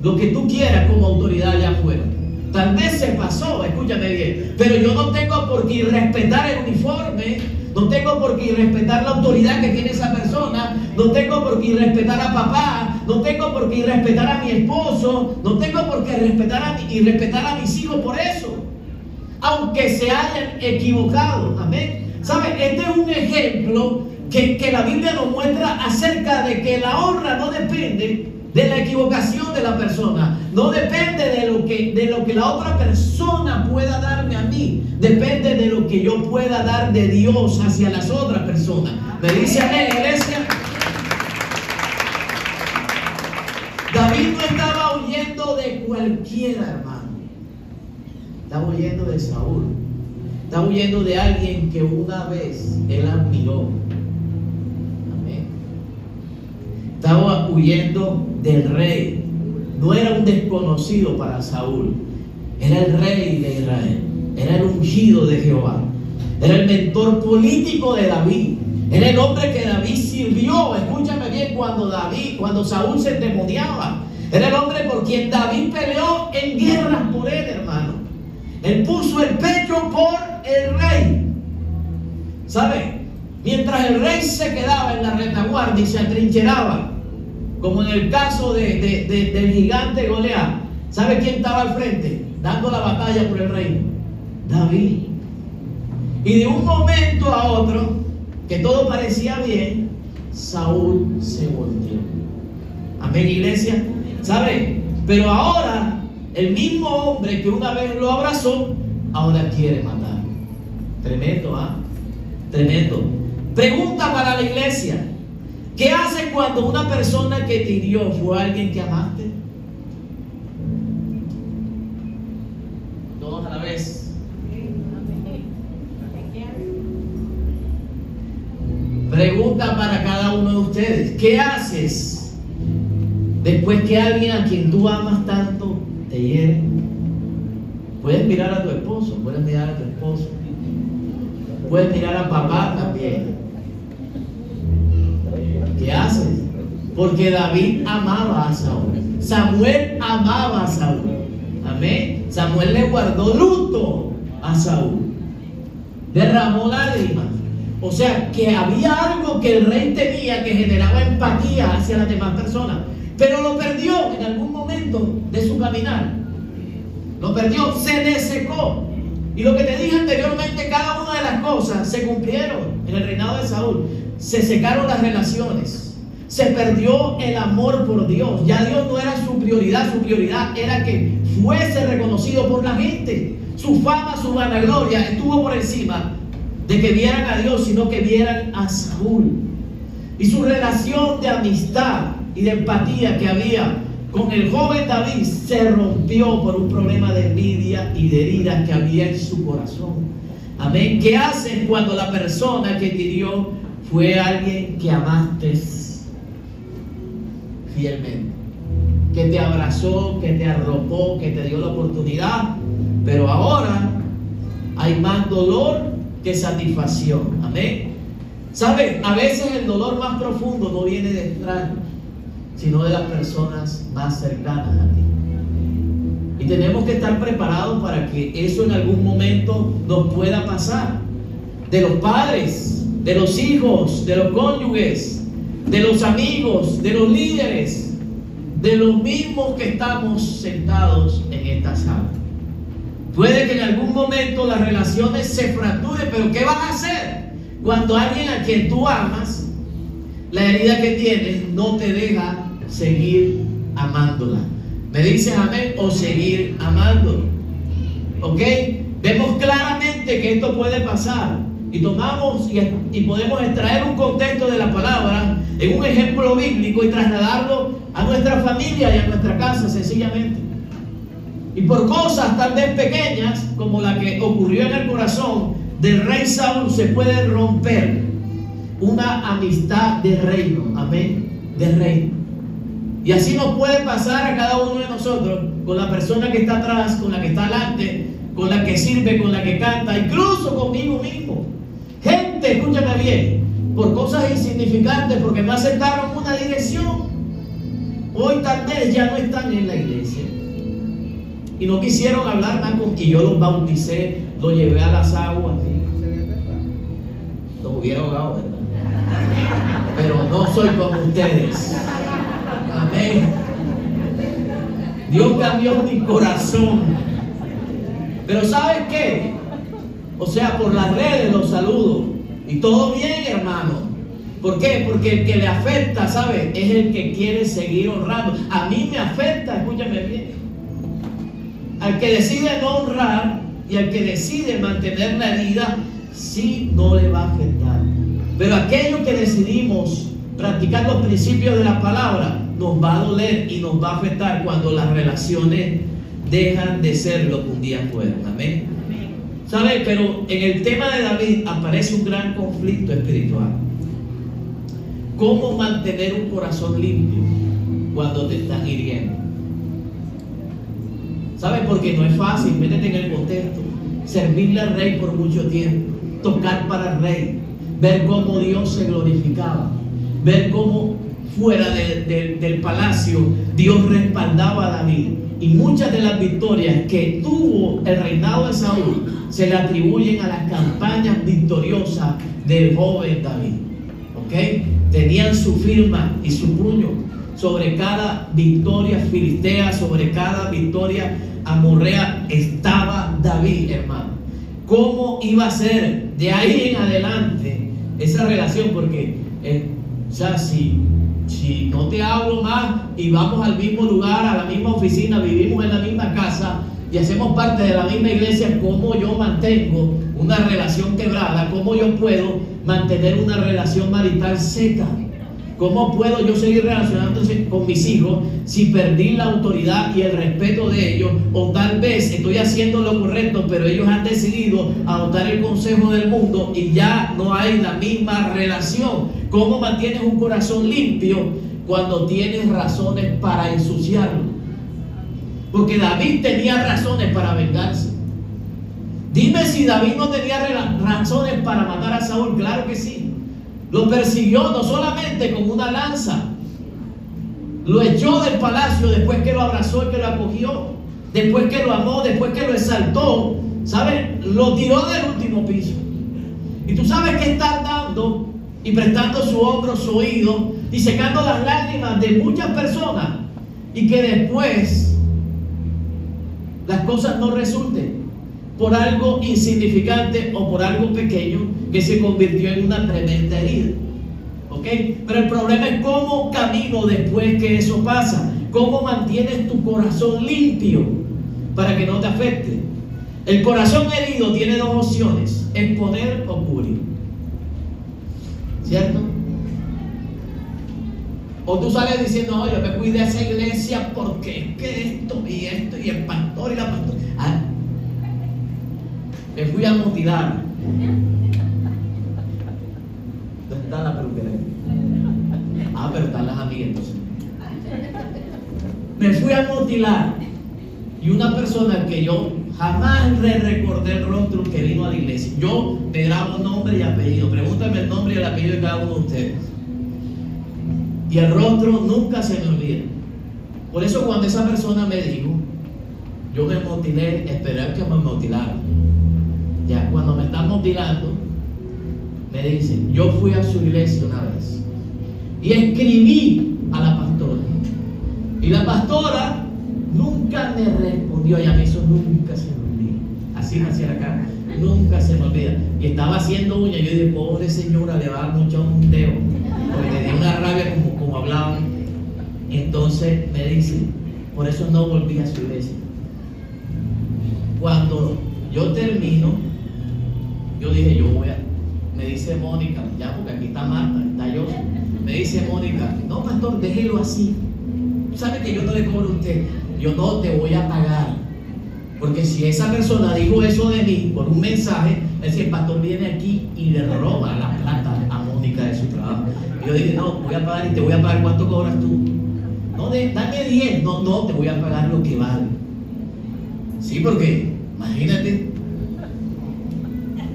lo que tú quieras como autoridad allá afuera. Tal vez se pasó, escúchame bien, pero yo no tengo por qué irrespetar el uniforme, no tengo por qué irrespetar la autoridad que tiene esa persona, no tengo por qué irrespetar a papá, no tengo por qué irrespetar a mi esposo, no tengo por qué irrespetar a mis hijos por eso, aunque se hayan equivocado. Amén. ¿Sabes? Este es un ejemplo que la Biblia nos muestra acerca de que la honra no depende de la equivocación de la persona, no depende de lo que la otra persona pueda darme a mí, depende de lo que yo pueda dar de Dios hacia las otras personas. ¿Me dice amén, iglesia? David no estaba huyendo de cualquiera, hermano. Estaba huyendo de Saúl. Estaba huyendo de alguien que una vez él admiró. Amén. Estaba huyendo del rey. No era un desconocido para Saúl. Era el rey de Israel. Era el ungido de Jehová. Era el mentor político de David. Era el hombre que David sirvió. Escúchame bien, cuando Saúl se endemoniaba. Era el hombre por quien David peleó en guerras por él, hermano. Él puso el pecho por el rey. ¿Sabe? Mientras el rey se quedaba en la retaguardia y se atrincheraba, como en el caso del gigante Goliat, ¿sabe quién estaba al frente? Dando la batalla por el reino. David. Y de un momento a otro, que todo parecía bien, Saúl se volteó. Amén, iglesia. ¿Sabe? Pero ahora, el mismo hombre que una vez lo abrazó, ahora quiere matar. Tremendo, ¿ah? Tremendo. Pregunta para la iglesia: ¿qué haces cuando una persona que te hirió fue alguien que amaste? Todos a la vez. Pregunta para cada uno de ustedes: ¿qué haces después que alguien a quien tú amas tanto te hiere? Puedes mirar a tu esposo, puedes mirar a tu esposo, puedes mirar a papá también. ¿Qué haces? Porque David amaba a Saúl. Samuel amaba a Saúl. Amén. Samuel le guardó luto a Saúl. Derramó lágrimas. O sea, que había algo que el rey tenía que generaba empatía hacia las demás personas. Pero lo perdió en algún momento de su caminar. Lo perdió, se le secó. Y lo que te dije anteriormente, cada una de las cosas se cumplieron en el reinado de Saúl. Se secaron las relaciones. Se perdió el amor por Dios. Ya Dios no era su prioridad era que fuese reconocido por la gente. Su fama, su vanagloria estuvo por encima de que vieran a Dios, sino que vieran a Saúl. Y su relación de amistad y de empatía que había con el joven David se rompió por un problema de envidia y de heridas que había en su corazón. Amén. ¿Qué haces cuando la persona que te hirió fue alguien que amaste fielmente? Que te abrazó, que te arropó, que te dio la oportunidad, pero ahora hay más dolor que satisfacción. Amén. ¿Sabes? A veces el dolor más profundo no viene de extraños, sino de las personas más cercanas a ti. Y tenemos que estar preparados para que eso en algún momento nos pueda pasar. De los padres, de los hijos, de los cónyuges, de los amigos, de los líderes, de los mismos que estamos sentados en esta sala. Puede que en algún momento las relaciones se fracturen, pero ¿qué vas a hacer cuando alguien a quien tú amas, la herida que tienes, no te deja seguir amándola? ¿Me dices amén? O seguir amándolo. ¿Ok? Vemos claramente que esto puede pasar. Y tomamos y podemos extraer un contexto de la palabra en un ejemplo bíblico y trasladarlo a nuestra familia y a nuestra casa sencillamente. Y por cosas tal vez pequeñas como la que ocurrió en el corazón del rey Saúl se puede romper una amistad de reino. Amén. De reino. Y así nos puede pasar a cada uno de nosotros, con la persona que está atrás, con la que está adelante, con la que sirve, con la que canta, incluso conmigo mismo. Gente, escúchame bien, por cosas insignificantes, porque no aceptaron una dirección, hoy tal vez ya no están en la iglesia. Y no quisieron hablar más y yo los bauticé, los llevé a las aguas. Los hubiera ahogado, ¿verdad? Pero no soy como ustedes. Amén. Dios cambió mi corazón. Pero ¿sabes qué? O sea, por las redes los saludo. Y todo bien, hermano. ¿Por qué? Porque el que le afecta, ¿sabes? Es el que quiere seguir honrando. A mí me afecta, escúchame bien. Al que decide no honrar y al que decide mantener la herida, sí no le va a afectar. Pero aquellos que decidimos practicar los principios de la palabra, nos va a doler y nos va a afectar cuando las relaciones dejan de ser lo que un día fueron. Amén. ¿Sabe? Pero en el tema de David aparece un gran conflicto espiritual. ¿Cómo mantener un corazón limpio cuando te están hiriendo? ¿Sabe? Porque no es fácil, métete en el contexto. Servirle al rey por mucho tiempo, tocar para el rey, ver cómo Dios se glorificaba, ver cómo fuera del palacio Dios respaldaba a David. Y muchas de las victorias que tuvo el reinado de Saúl se le atribuyen a las campañas victoriosas del joven David. ¿Ok? Tenían su firma y su puño sobre cada victoria filistea, sobre cada victoria amorrea. Estaba David, hermano. ¿Cómo iba a ser de ahí en adelante esa relación? Porque si no te hablo más y vamos al mismo lugar, a la misma oficina, vivimos en la misma casa y hacemos parte de la misma iglesia, ¿cómo yo mantengo una relación quebrada? ¿Cómo yo puedo mantener una relación marital seca? ¿Cómo puedo yo seguir relacionándose con mis hijos si perdí la autoridad y el respeto de ellos? O tal vez estoy haciendo lo correcto, pero ellos han decidido adoptar el consejo del mundo y ya no hay la misma relación. ¿Cómo mantienes un corazón limpio cuando tienes razones para ensuciarlo? Porque David tenía razones para vengarse. Dime si David no tenía razones para matar a Saúl. Claro que sí. Lo persiguió no solamente con una lanza, lo echó del palacio después que lo abrazó y que lo acogió, después que lo amó, después que lo exaltó, ¿sabes? Lo tiró del último piso. Y tú sabes que está dando y prestando su hombro, su oído y secando las lágrimas de muchas personas, y que después las cosas no resulten por algo insignificante o por algo pequeño que se convirtió en una tremenda herida. ¿Ok? Pero el problema es cómo camino después que eso pasa. ¿Cómo mantienes tu corazón limpio para que no te afecte? El corazón herido tiene dos opciones: exponer o cubrir. ¿Cierto? O tú sales diciendo, no, yo me cuidé de esa iglesia porque es que esto y el pastor y la pastora. Me fui a mutilar. ¿Dónde está la peluquería? Pero están las amigas entonces. Me fui a mutilar. Y una persona que yo jamás le recordé el rostro que vino a la iglesia. Yo me grabo nombre y apellido. Pregúntame el nombre y el apellido de cada uno de ustedes. Y el rostro nunca se me olvida. Por eso cuando esa persona me dijo, yo me mutilé, esperé que me mutilaran. Ya cuando me están mutilando, me dicen, yo fui a su iglesia una vez y escribí a la pastora. Y la pastora nunca me respondió, y a mí eso nunca se me olvida. Así me hacía la cara, nunca se me olvida. Y estaba haciendo uñas, yo dije, pobre señora, le va a dar mucho un dedo, porque le dio una rabia como hablaban. Y entonces me dice, por eso no volví a su iglesia. Cuando yo termino, yo dije, me dice Mónica, ya porque aquí está Marta, está yo. Me dice Mónica, no pastor, déjelo así. ¿Sabe que yo no le cobro a usted? Yo no te voy a pagar. Porque si esa persona dijo eso de mí por un mensaje, es decir, el pastor viene aquí y le roba la plata a Mónica de su trabajo. Y yo dije, no, voy a pagar y te voy a pagar. ¿Cuánto cobras tú? No, dame 10. No, te voy a pagar lo que vale. Sí, porque, imagínate.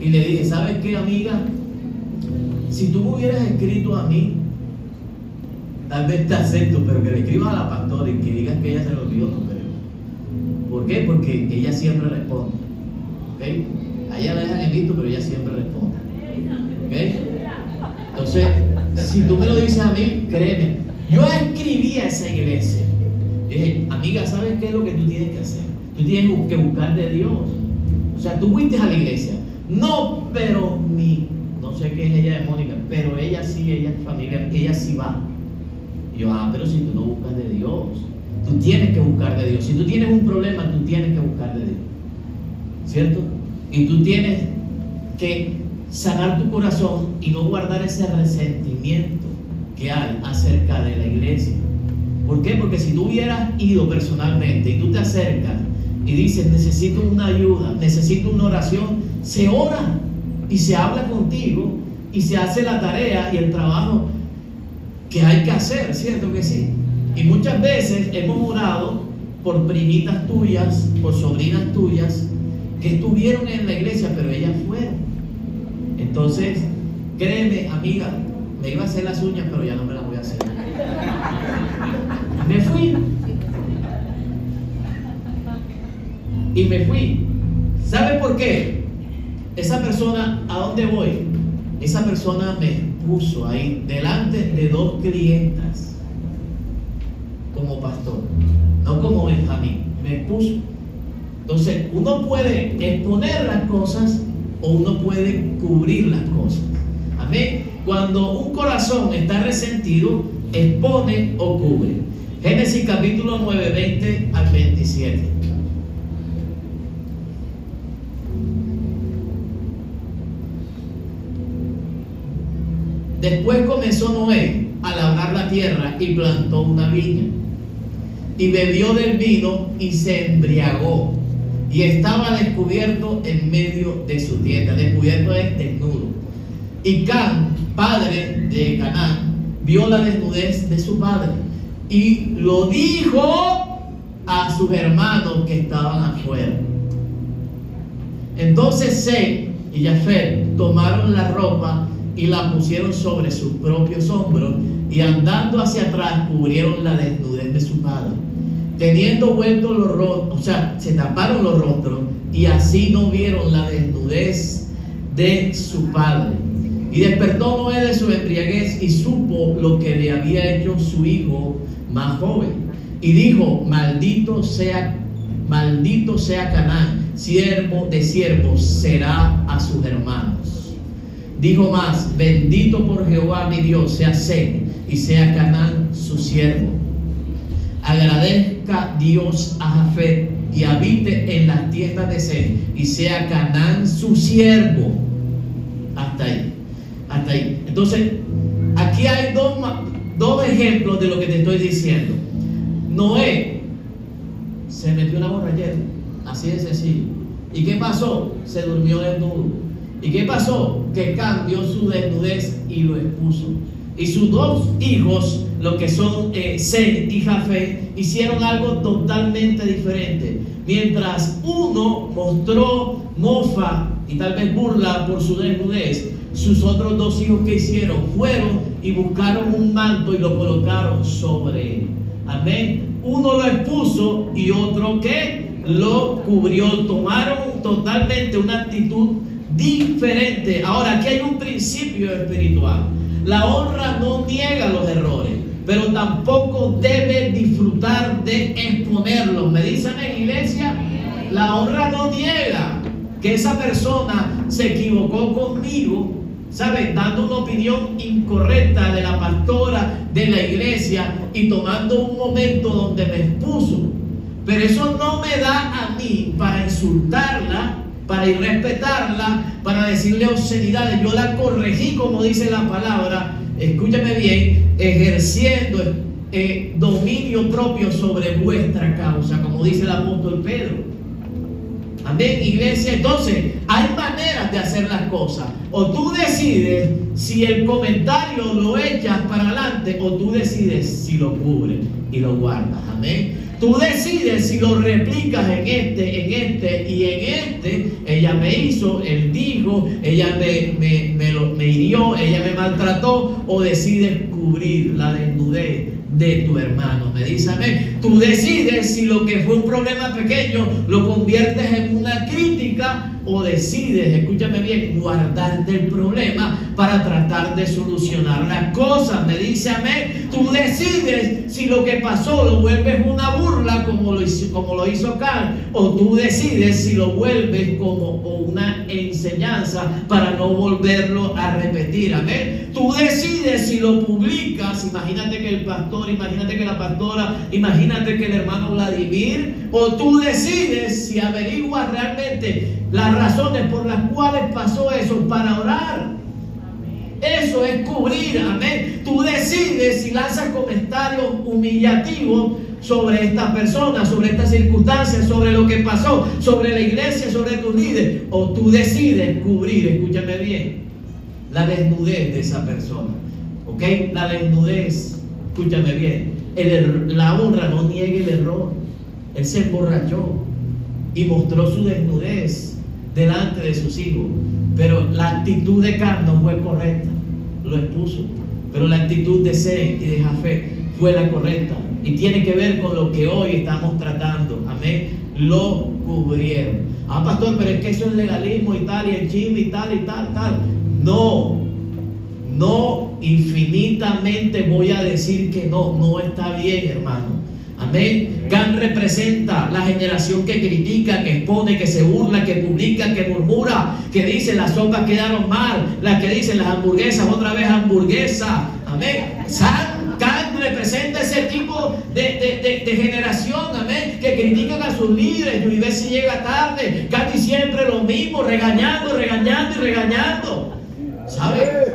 Y le dije, ¿sabes qué, amiga? Si tú me hubieras escrito a mí, tal vez te acepto, pero que le escribas a la pastora y que digas que ella se lo olvidó, no creo. ¿Por qué? Porque ella siempre responde. ¿Okay? A ella la dejan en visto, pero ella siempre responde. ¿Okay? Entonces, si tú me lo dices a mí, créeme, yo escribí a esa iglesia. Dije, amiga, ¿sabes qué es lo que tú tienes que hacer? Tú tienes que buscar de Dios. O sea, tú fuiste a la iglesia. No, pero no sé qué es ella de Mónica, pero ella sí, ella es familia, ella sí va. Y yo, pero si tú no buscas de Dios, tú tienes que buscar de Dios. Si tú tienes un problema, tú tienes que buscar de Dios, ¿cierto? Y tú tienes que sanar tu corazón y no guardar ese resentimiento que hay acerca de la iglesia. ¿Por qué? Porque si tú hubieras ido personalmente y tú te acercas y dices, necesito una ayuda, necesito una oración, se ora y se habla contigo y se hace la tarea y el trabajo que hay que hacer, ¿cierto que sí? Y muchas veces hemos orado por primitas tuyas, por sobrinas tuyas, que estuvieron en la iglesia, pero ellas fueron. Entonces, créeme, amiga, me iba a hacer las uñas, pero ya no me las voy a hacer. Me fui. Y me fui. ¿Sabe por qué? Esa persona, ¿a dónde voy? Esa persona me puso ahí delante de 2 clientas como pastor, no como Benjamín, me puso. Entonces, uno puede exponer las cosas o uno puede cubrir las cosas. Amén. Cuando un corazón está resentido, expone o cubre. Génesis capítulo 9, 20 al 27. Después comenzó Noé a labrar la tierra y plantó una viña. Y bebió del vino y se embriagó. Y estaba descubierto en medio de su tienda. Descubierto es desnudo. Y Cam, padre de Canaán, vio la desnudez de su padre. Y lo dijo a sus hermanos que estaban afuera. Entonces Sem y Jafet tomaron la ropa y la pusieron sobre sus propios hombros, y andando hacia atrás cubrieron la desnudez de su padre, teniendo vueltos los rostros, o sea, se taparon los rostros, y así no vieron la desnudez de su padre. Y despertó Noé de su embriaguez y supo lo que le había hecho su hijo más joven, y dijo: maldito sea Canaán, siervo de siervos será a sus hermanos. Dijo más: bendito por Jehová mi Dios sea Sem y sea Canaán su siervo. Agradezca Dios a Jafet y habite en las tiendas de Sem y sea Canaán su siervo. Hasta ahí, hasta ahí. Entonces, aquí hay dos ejemplos de lo que te estoy diciendo. Noé se metió una borrachera, así de sencillo. ¿Y qué pasó? Se durmió desnudo. ¿Y qué pasó? Que cambió su desnudez y lo expuso. Y sus 2 hijos, lo que son Sem y Jafet, hicieron algo totalmente diferente. Mientras uno mostró mofa y tal vez burla por su desnudez, sus otros 2 hijos, que hicieron, fueron y buscaron un manto y lo colocaron sobre él. Amén. Uno lo expuso y otro que lo cubrió. Tomaron totalmente una actitud diferente. Ahora, aquí hay un principio espiritual. La honra no niega los errores, pero tampoco debe disfrutar de exponerlos. ¿Me dicen en iglesia? La honra no niega que esa persona se equivocó conmigo, ¿sabes? Dando una opinión incorrecta de la pastora de la iglesia y tomando un momento donde me expuso. Pero eso no me da a mí para insultarla, para irrespetarla, para decirle obscenidades. Yo la corregí, como dice la palabra, escúchame bien, ejerciendo dominio propio sobre vuestra causa, como dice el apóstol Pedro. Amén, iglesia. Entonces, hay maneras de hacer las cosas. O tú decides si el comentario lo echas para adelante, o tú decides si lo cubres y lo guardas. Amén. Tú decides si lo replicas en este y en este. Ella me hizo, él dijo, ella me hirió, ella me maltrató, o decides cubrir la desnudez de tu hermano. Me dice amén. Tú decides si lo que fue un problema pequeño lo conviertes en una crítica, o decides, escúchame bien, guardarte el problema para tratar de solucionar las cosas. Me dice amén. Tú decides si lo que pasó lo vuelves una burla como lo hizo Can, o tú decides si lo vuelves como una enseñanza para no volverlo a repetir. Amén. Tú decides si lo publicas. Imagínate que el pastor, imagínate que la pastora, imagínate que el hermano Vladimir, o tú decides si averiguas realmente las razones por las cuales pasó eso para orar. Eso es cubrir. Amén. Tú decides si lanzas comentarios humillativos sobre esta persona, sobre esta circunstancia, sobre lo que pasó, sobre la iglesia, sobre tus líderes, o tú decides cubrir, escúchame bien, la desnudez de esa persona, ¿ok? La desnudez, escúchame bien, la honra no niegue el error. Él se emborrachó y mostró su desnudez delante de sus hijos, pero la actitud de Can no fue correcta, lo expuso, pero la actitud de Sem y de Jafet fue la correcta, y tiene que ver con lo que hoy estamos tratando. Amén. Lo cubrieron. Ah, pastor, pero es que eso es legalismo y tal, y el chisme y tal, tal. No, infinitamente voy a decir que no está bien, hermano. Amén. Can representa la generación que critica, que expone, que se burla, que publica, que murmura, que dice las sopas quedaron mal, las que dicen las hamburguesas, otra vez hamburguesa. Amén. Can representa ese tipo de generación, amén, que critican a sus líderes. Y ve si llega tarde, casi siempre lo mismo, regañando. ¿Sabe?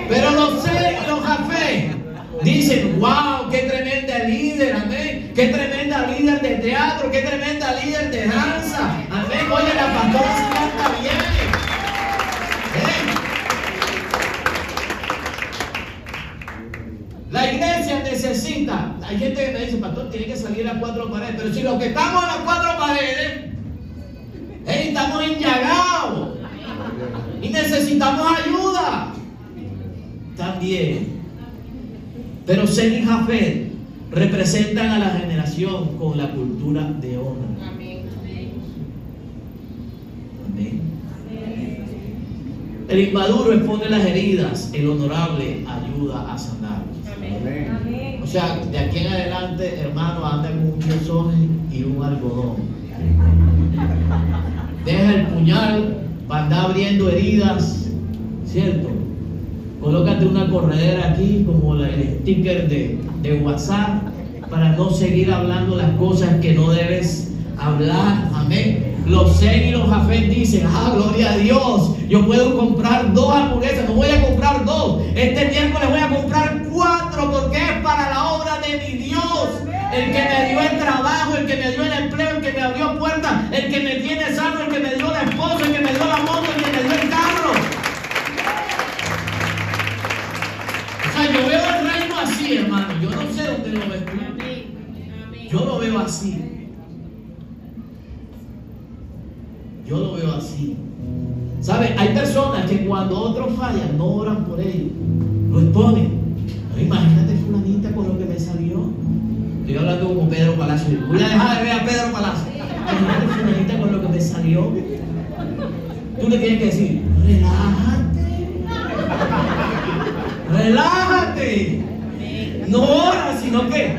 Pero los Sem y los Jafet dicen, wow, qué tremenda líder, amén, qué tremenda líder de teatro, qué tremenda líder de danza, amén. Oye, la pastora se canta bien. La iglesia necesita, hay gente que me dice, pastor, tiene que salir a 4 paredes, pero si los que estamos en las 4 paredes, estamos enllagados y necesitamos ayuda también. Pero Sem y Jafet representan a la generación con la cultura de honra. Amén. El inmaduro expone las heridas, el honorable ayuda a sanarlas. Amén. O sea, de aquí en adelante, hermano, anda con un calzón y un algodón. Deja el puñal para andar abriendo heridas, ¿cierto? Colócate una corredera aquí, como el sticker de WhatsApp, para no seguir hablando las cosas que no debes hablar. Amén. Los Sem y los Jafet dicen, gloria a Dios, yo puedo comprar 2 hamburguesas, no voy a comprar 2, este miércoles voy a comprar 4, porque es para la obra de mi Dios, el que me dio el trabajo, el que me dio el empleo, el que me abrió puertas, el que me tiene sano, el que me dio la esposa, el que me dio la moto, el que me dio el carro. O sea, yo veo el reino así, hermano. Yo no sé dónde lo ves tú. Yo lo veo así. Yo lo veo así. ¿Sabe? Hay personas que cuando otros fallan no oran por ellos, lo exponen. No, imagínate fulanita con lo que me salió. Estoy hablando como Pedro Palacio. Voy a dejar de ver a Pedro Palacio. Imagínate fulanita con lo que me salió. Tú le tienes que decir, relájate. No oran, sino que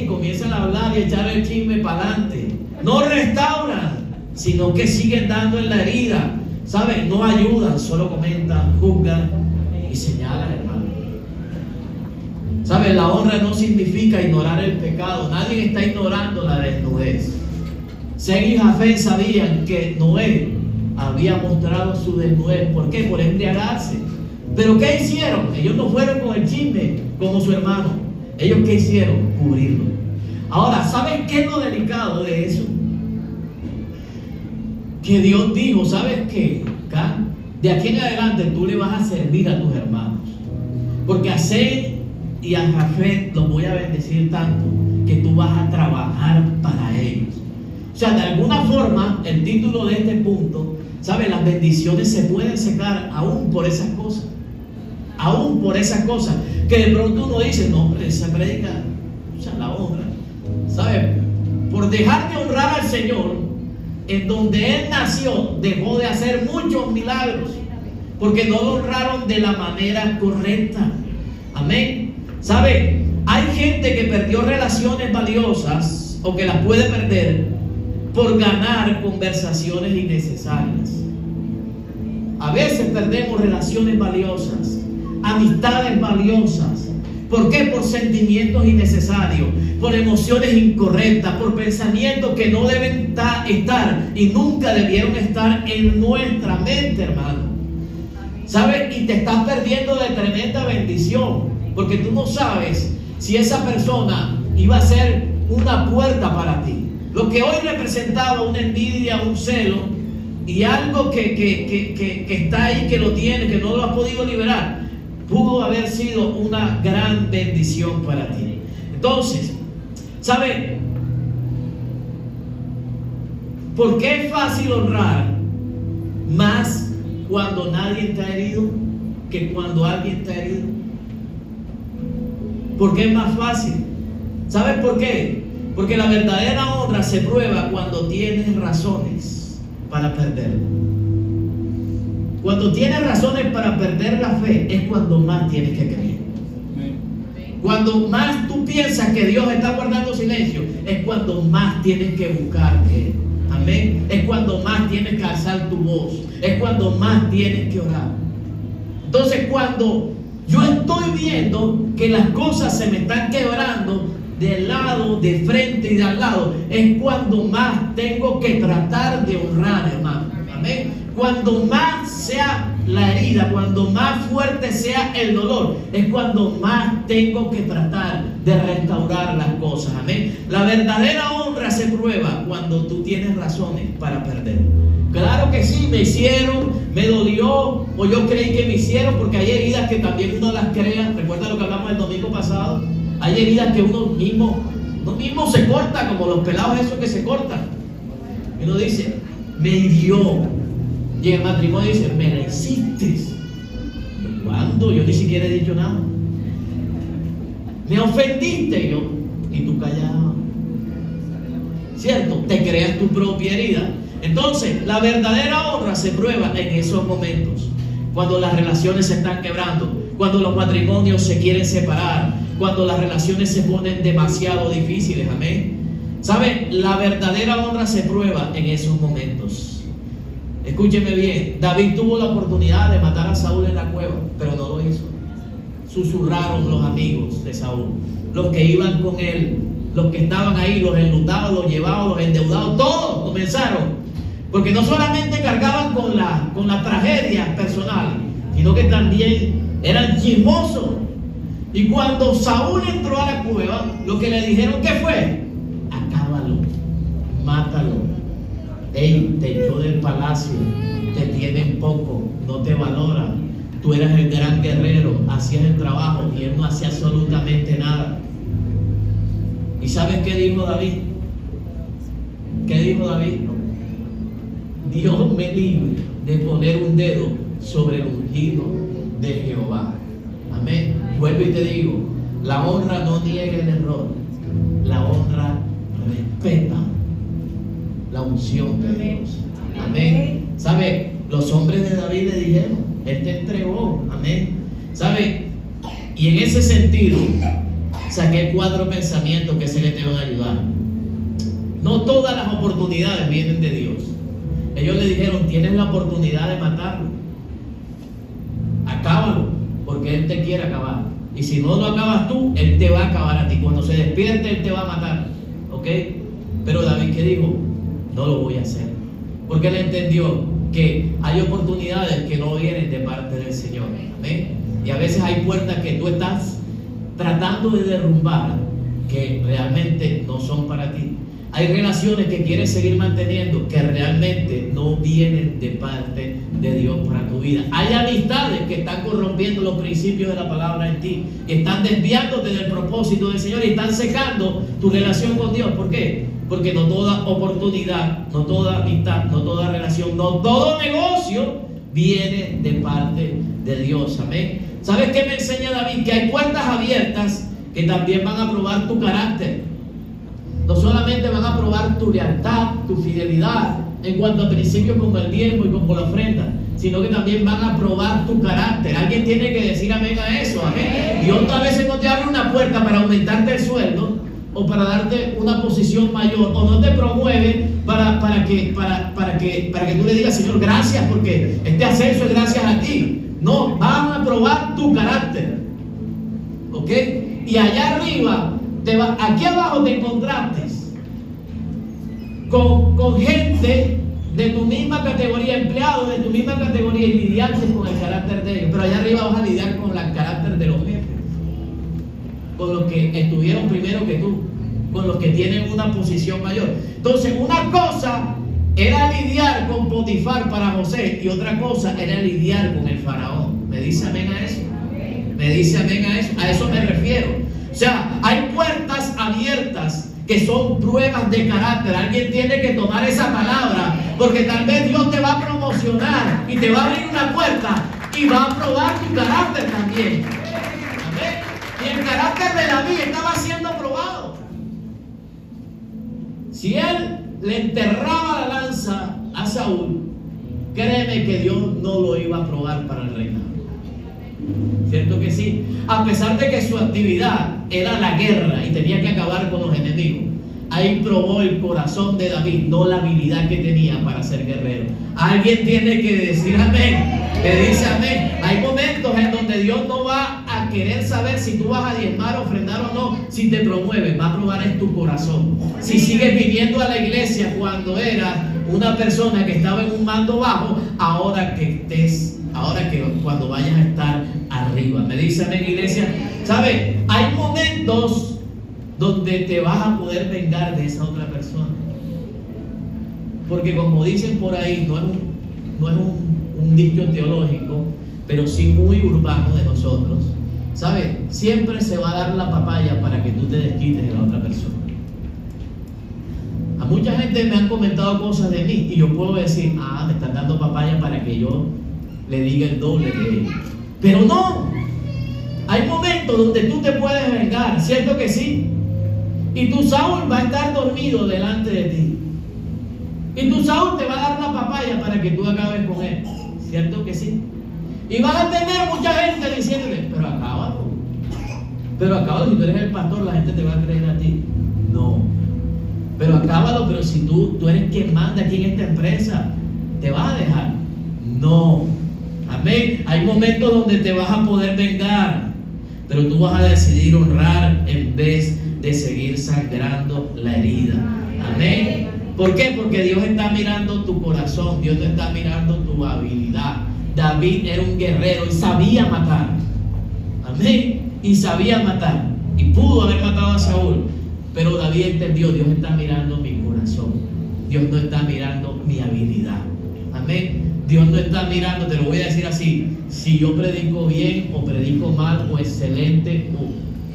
comienzan a hablar y echar el chisme para adelante. No restauran, sino que siguen dando en la herida. ¿Saben? No ayudan, solo comentan, juzgan y señalan, hermano. ¿Saben? La honra no significa ignorar el pecado. Nadie está ignorando la desnudez. Sem y Jafet sabían que Noé había mostrado su desnudez. ¿Por qué? Por embriagarse. ¿Pero qué hicieron? Ellos no fueron con el chisme como su hermano. ¿Ellos qué hicieron? Cubrirlo. Ahora, ¿saben qué es lo delicado de eso? Que Dios dijo, ¿sabes qué? De aquí en adelante tú le vas a servir a tus hermanos. Porque a Sem y a Jafet los voy a bendecir tanto que tú vas a trabajar para ellos. O sea, de alguna forma, el título de este punto, ¿sabes? Las bendiciones se pueden secar aún por esas cosas. Aún por esas cosas. Que de pronto uno dice, no, se predica, o sea, la honra. ¿Sabes? Por dejar de honrar al Señor, en donde Él nació, dejó de hacer muchos milagros. Porque no lo honraron de la manera correcta. Amén. ¿Sabe? Hay gente que perdió relaciones valiosas o que las puede perder por ganar conversaciones innecesarias. A veces perdemos relaciones valiosas, amistades valiosas. ¿Por qué? Por sentimientos innecesarios, por emociones incorrectas, por pensamientos que no deben estar y nunca debieron estar en nuestra mente, hermano. ¿Sabes? Y te estás perdiendo de tremenda bendición, porque tú no sabes si esa persona iba a ser una puerta para ti. Lo que hoy representaba una envidia, un celo y algo que está ahí, que lo tiene, que no lo has podido liberar, pudo haber sido una gran bendición para ti. Entonces, ¿sabe por qué es fácil honrar más cuando nadie está herido que cuando alguien está herido? ¿Por qué es más fácil? ¿Sabes por qué? Porque la verdadera honra se prueba cuando tienes razones para perderla. Cuando tienes razones para perder la fe es cuando más tienes que creer. Cuando más tú piensas que Dios está guardando silencio es cuando más tienes que buscar de Él. Amén. Es cuando más tienes que alzar tu voz. Es cuando más tienes que orar. Entonces, cuando yo estoy viendo que las cosas se me están quebrando del lado, de frente y de al lado, es cuando más tengo que tratar de honrar, hermano. Amén. Cuando más sea la herida, cuando más fuerte sea el dolor, es cuando más tengo que tratar de restaurar las cosas. Amén. La verdadera honra se prueba cuando tú tienes razones para perder. Claro que sí, me hicieron, me dolió, o yo creí que me hicieron, porque hay heridas que también uno las crea. Recuerda lo que hablamos el domingo pasado. Hay heridas que uno mismo se corta, como los pelados esos que se cortan. Y uno dice, me hirió. Y en el matrimonio dice, me la hiciste. ¿Cuándo? Yo ni siquiera he dicho nada. Me ofendiste. Yo, y tú callado. ¿Cierto? Te creas tu propia herida. Entonces, la verdadera honra se prueba en esos momentos. Cuando las relaciones se están quebrando, cuando los matrimonios se quieren separar, cuando las relaciones se ponen demasiado difíciles. Amén. ¿Sabe? La verdadera honra se prueba en esos momentos. Escúcheme bien, David tuvo la oportunidad de matar a Saúl en la cueva, pero no lo hizo. Susurraron los amigos de Saúl, los que iban con él, los que estaban ahí, los enlutados, los llevados, los endeudados, todos comenzaron. Porque no solamente cargaban con la tragedia personal, sino que también eran chismosos. Y cuando Saúl entró a la cueva, lo que le dijeron, ¿qué fue? Acábalo, mátalo. Ey, te echó del palacio, te tienen poco, no te valora. Tú eras el gran guerrero, hacías el trabajo y él no hacía absolutamente nada. ¿Y sabes qué dijo David? ¿Qué dijo David? Dios me libre de poner un dedo sobre el ungido de Jehová. Amén. Vuelvo y te digo, la honra no niega el error, la honra respeta la unción de Dios. Amén. ¿Sabe? Los hombres de David le dijeron, Él te entregó. Amén. ¿Sabe? Y en ese sentido, saqué 4 pensamientos que sé que te van a ayudar. No todas las oportunidades vienen de Dios. Ellos le dijeron, tienes la oportunidad de matarlo. Acábalo, porque Él te quiere acabar. Y si no lo acabas tú, Él te va a acabar a ti. Cuando se despierte, Él te va a matar. ¿Ok? Pero David, ¿qué dijo? No lo voy a hacer. Porque Él entendió que hay oportunidades que no vienen de parte del Señor. Amén. Y a veces hay puertas que tú estás tratando de derrumbar que realmente no son para ti. Hay relaciones que quieres seguir manteniendo que realmente no vienen de parte de Dios para tu vida. Hay amistades que están corrompiendo los principios de la palabra en ti, que están desviándote del propósito del Señor y están secando tu relación con Dios. ¿Por qué? Porque no toda oportunidad, no toda amistad, no toda relación, no todo negocio viene de parte de Dios. Amén. ¿Sabes qué me enseña David? Que hay puertas abiertas que también van a probar tu carácter. No solamente van a probar tu lealtad, tu fidelidad en cuanto a principios como el diezmo y como la ofrenda, sino que también van a probar tu carácter. Alguien tiene que decir amén a eso. Amén. Dios a veces no te abre una puerta para aumentarte el sueldo o para darte una posición mayor, o no te promueve para que tú le digas, Señor, gracias porque este ascenso es gracias a ti. No, van a probar tu carácter. ¿Ok? Y allá arriba aquí abajo te encontraste con gente de tu misma categoría, empleados de tu misma categoría, y lidiaste con el carácter de ellos. Pero allá arriba vas a lidiar con el carácter de los jefes. con los que estuvieron primero que tú, con los que tienen una posición mayor. Entonces, una cosa era lidiar con Potifar para José y otra cosa era lidiar con el faraón. ¿Me dice amén a eso? ¿Me dice amén a eso? A eso me refiero. O sea, hay puertas abiertas que son pruebas de carácter. Alguien tiene que tomar esa palabra, porque tal vez Dios te va a promocionar y te va a abrir una puerta y va a probar tu carácter también. Amén. Y el carácter de David estaba siendo probado. Si él le enterraba la lanza a Saúl, créeme que Dios no lo iba a probar para el reinado. ¿Cierto que sí? A pesar de que su actividad era la guerra y tenía que acabar con los enemigos, ahí probó el corazón de David, no la habilidad que tenía para ser guerrero. Alguien tiene que decir amén. Le dice amén. Hay momentos en donde Dios no va a querer saber si tú vas a diezmar, ofrendar o no, si te promueve, va a probar en tu corazón. Si sigues viniendo a la iglesia cuando eras una persona que estaba en un mando bajo, ahora que cuando vayas a estar arriba. Me dice amén, iglesia. ¿Sabe? Hay momentos donde te vas a poder vengar de esa otra persona. Porque como dicen por ahí, no es un dicho teológico, pero sí muy urbano de nosotros. ¿Sabes? Siempre se va a dar la papaya para que tú te desquites de la otra persona. A mucha gente me han comentado cosas de mí y yo puedo decir, me están dando papaya para que yo le diga el doble de ellos. Pero no. Hay momentos donde tú te puedes vengar, ¿cierto que sí? Y tu Saúl va a estar dormido delante de ti. Y tu Saúl te va a dar la papaya para que tú acabes con él, ¿cierto que sí? Y van a tener mucha gente diciéndole, pero acábalo. Pero acábalo, si tú eres el pastor, la gente te va a creer a ti. No. Pero acábalo, pero si tú eres quien manda aquí en esta empresa, ¿te vas a dejar? No. Amén. Hay momentos donde te vas a poder vengar, pero tú vas a decidir honrar en vez de seguir sangrando la herida. Amén. ¿Por qué? Porque Dios está mirando tu corazón, Dios no está mirando tu habilidad. David era un guerrero y sabía matar. Amén. Y sabía matar. Y pudo haber matado a Saúl. Pero David entendió, Dios está mirando mi corazón. Dios no está mirando mi habilidad. Amén. Dios no está mirando, te lo voy a decir así, si yo predico bien o predico mal o excelente.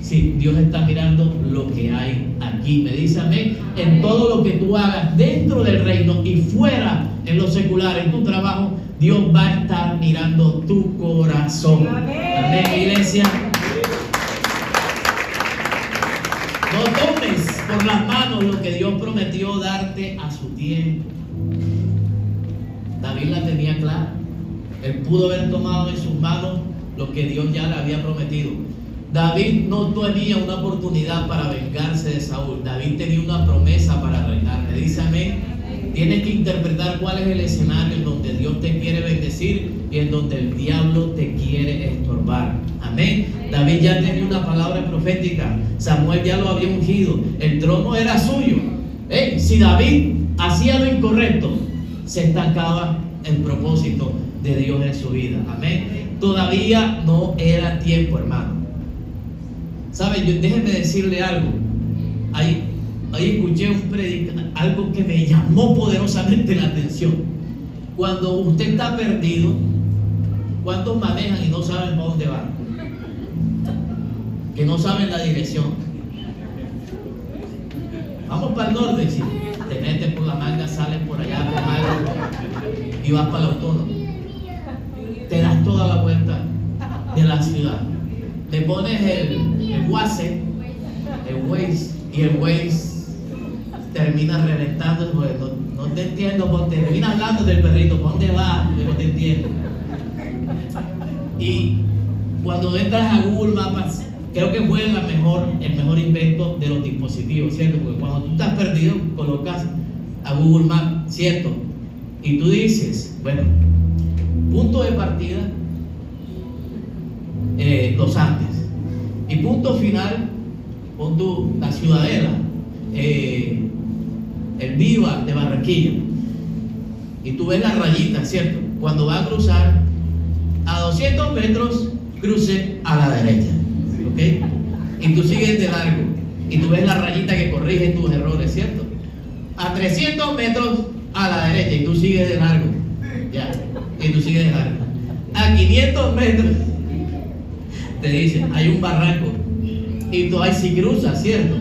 Sí, Dios está mirando lo que hay aquí. Me dice amén. En todo lo que tú hagas dentro del reino y fuera en lo secular, en tu trabajo, Dios va a estar mirando tu corazón. Amén, iglesia. No tomes por las manos lo que Dios prometió darte a su tiempo. David la tenía clara. Él pudo haber tomado en sus manos lo que Dios ya le había prometido. David no tenía una oportunidad para vengarse de Saúl. David tenía una promesa para reinar. Me dice amén. Tienes que interpretar cuál es el escenario en donde Dios te quiere bendecir y en donde el diablo te quiere estorbar. Amén. David ya tenía una palabra profética. Samuel ya lo había ungido. El trono era suyo. Si David hacía lo incorrecto, se estancaba el propósito de Dios en su vida. Amén. Todavía no era tiempo, hermano. ¿Sabe? Déjeme decirle algo. Ahí escuché algo que me llamó poderosamente la atención. Cuando usted está perdido, ¿cuántos manejan y no saben para dónde van? Que no saben la dirección. Vamos para el norte, si te metes por la manga, sales por allá por algo y vas para el autónomo. Te das toda la vuelta de la ciudad. Te pones el Waze, y el Waze termina reventando, porque no te entiendo, te termina hablando del perrito, ¿para dónde vas? Yo no te entiendo. Y cuando entras a Google Maps, creo que fue el mejor invento de los dispositivos, ¿cierto? Porque cuando tú estás perdido, colocas a Google Maps, ¿cierto? Y tú dices, bueno, punto de partida, Los Andes. Y punto final, pon tú la Ciudadela, el Viva de Barranquilla. Y tú ves la rayita, ¿cierto? Cuando va a cruzar, a 200 metros, cruce a la derecha. ¿Ok? y tú sigues de largo. Y tú ves la rayita que corrige tus errores, ¿cierto? A 300 metros a la derecha y tú sigues de largo. Ya, y tú sigues de largo. A 500 metros te dicen, hay un barranco. Y tú ahí sí cruzas, ¿cierto?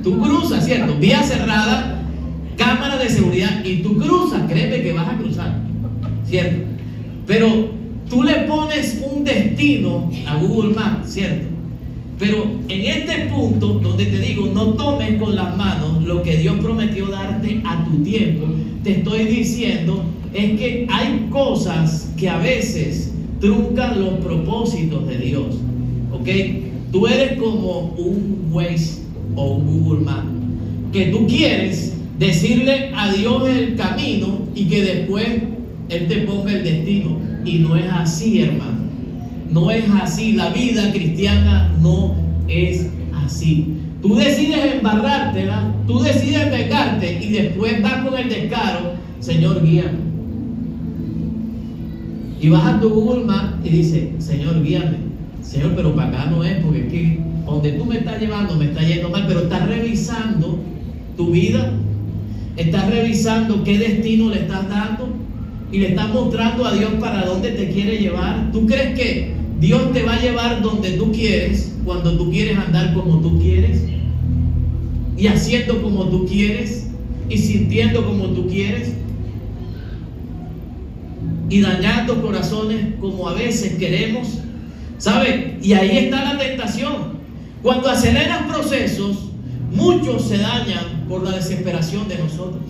Tú cruzas, ¿cierto? Vía cerrada, cámara de seguridad, y tú cruzas, créeme que vas a cruzar, ¿cierto? Pero tú le pones un destino a Google Maps, ¿cierto? Pero en este punto donde te digo, no tomes con las manos lo que Dios prometió darte a tu tiempo, te estoy diciendo es que hay cosas que a veces truncan los propósitos de Dios, ¿ok? Tú eres como un Waze o un Google Maps, que tú quieres decirle a Dios el camino y que después Él te ponga el destino. Y no es así, hermano. No es así. La vida cristiana no es así. Tú decides embarrártela, tú decides pecarte y después vas con el descaro, Señor, guíame. Y vas a tu Google Maps y dices, Señor, guíame. Señor, pero para acá no es, porque aquí, donde tú me estás llevando, me está yendo mal. Pero estás revisando tu vida, estás revisando qué destino le estás dando y le estás mostrando a Dios para dónde te quiere llevar. ¿Tú crees que Dios te va a llevar donde tú quieres, cuando tú quieres andar como tú quieres y haciendo como tú quieres y sintiendo como tú quieres y dañando corazones como a veces queremos? ¿Sabes? Y ahí está la tentación. Cuando aceleras procesos, muchos se dañan por la desesperación de nosotros.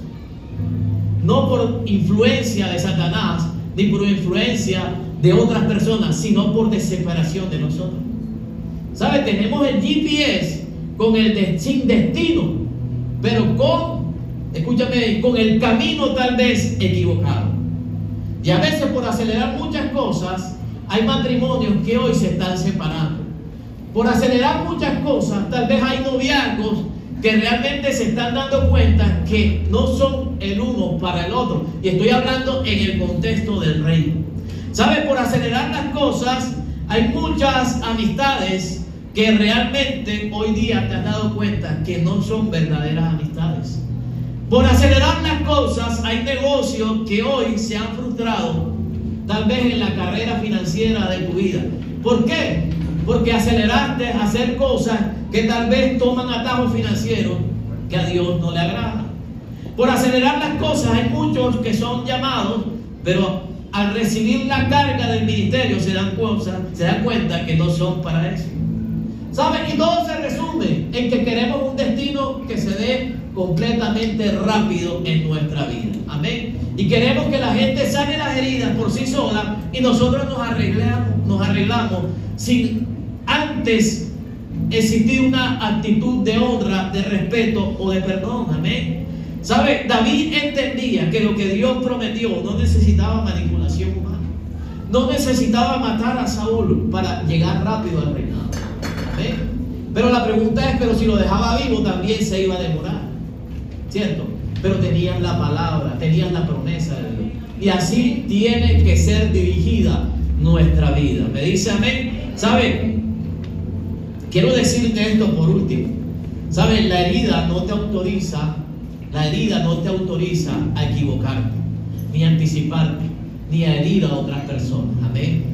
No por influencia de Satanás, ni por influencia de otras personas, sino por desesperación de nosotros. ¿Sabes? Tenemos el GPS con sin destino, pero escúchame, con el camino tal vez equivocado. Y a veces por acelerar muchas cosas, hay matrimonios que hoy se están separando. Por acelerar muchas cosas, tal vez hay noviazgos que realmente se están dando cuenta que no son el uno para el otro. Y estoy hablando en el contexto del reino. ¿Sabes? Por acelerar las cosas, hay muchas amistades que realmente hoy día te has dado cuenta que no son verdaderas amistades. Por acelerar las cosas, hay negocios que hoy se han frustrado, tal vez en la carrera financiera de tu vida. ¿Por qué? Porque aceleraste a hacer cosas que tal vez toman atajos financieros que a Dios no le agrada. Por acelerar las cosas hay muchos que son llamados, pero al recibir la carga del ministerio se dan cuenta que no son para eso. ¿Saben? Y todo se resume en que queremos un destino que se dé completamente rápido en nuestra vida. Amén. Y queremos que la gente sane las heridas por sí sola y nosotros nos arreglamos sin antes existir una actitud de honra, de respeto o de perdón. Amén. ¿Sabe? David entendía que lo que Dios prometió no necesitaba manipulación humana. No necesitaba matar a Saúl para llegar rápido al reinado. Amén. Pero la pregunta es, pero si lo dejaba vivo también se iba a demorar, ¿cierto? Pero tenían la palabra, tenían la promesa de Dios. Y así tiene que ser dirigida nuestra vida. ¿Me dice amén? ¿Sabe? Quiero decirte esto por último. ¿Sabe? La herida no te autoriza a equivocarte, ni a anticiparte, ni a herir a otras personas. Amén.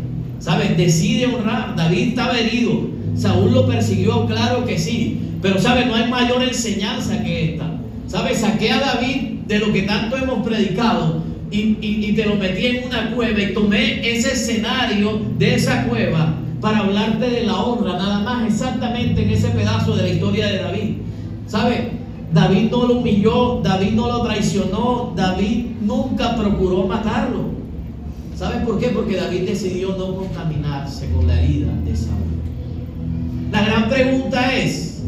¿Sabes? Decide honrar. David estaba herido. Saúl lo persiguió, claro que sí. Pero ¿sabes? No hay mayor enseñanza que esta. ¿Sabes? Saqué a David de lo que tanto hemos predicado y te lo metí en una cueva y tomé ese escenario de esa cueva para hablarte de la honra, nada más, exactamente en ese pedazo de la historia de David. ¿Sabes? David no lo humilló, David no lo traicionó, David nunca procuró matarlo. ¿Sabes por qué? Porque David decidió no contaminarse con la herida de Saúl. La gran pregunta es,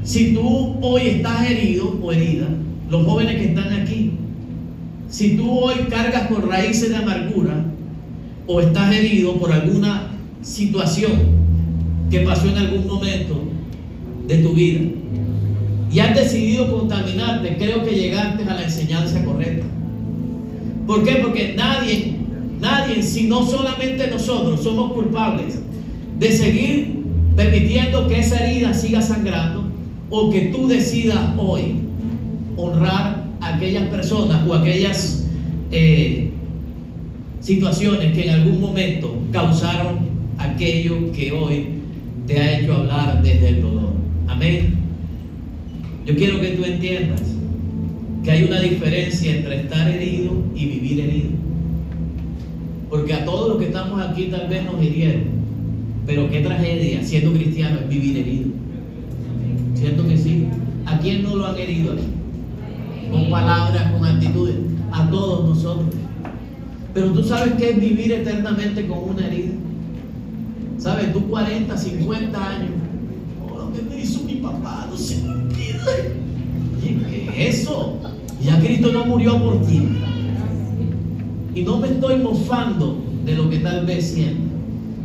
si tú hoy estás herido o herida, los jóvenes que están aquí, si tú hoy cargas con raíces de amargura o estás herido por alguna situación que pasó en algún momento de tu vida y has decidido contaminarte, creo que llegaste a la enseñanza correcta. ¿Por qué? Porque nadie, sino solamente nosotros, somos culpables de seguir permitiendo que esa herida siga sangrando, o que tú decidas hoy honrar a aquellas personas o aquellas situaciones que en algún momento causaron aquello que hoy te ha hecho hablar desde el dolor. Amén. Yo quiero que tú entiendas que hay una diferencia entre estar herido y vivir herido. Porque a todos los que estamos aquí tal vez nos hirieron, pero qué tragedia siendo cristiano es vivir herido. ¿Cierto que sí? ¿A quién no lo han herido aquí? Con palabras, con actitudes, a todos nosotros. Pero tú sabes qué es vivir eternamente con una herida. ¿Sabes? Tú 40, 50 años, oh, lo que me hizo mi papá, no se me olvida. ¿Qué es eso? Ya Cristo no murió por ti. Y no me estoy mofando de lo que tal vez siento.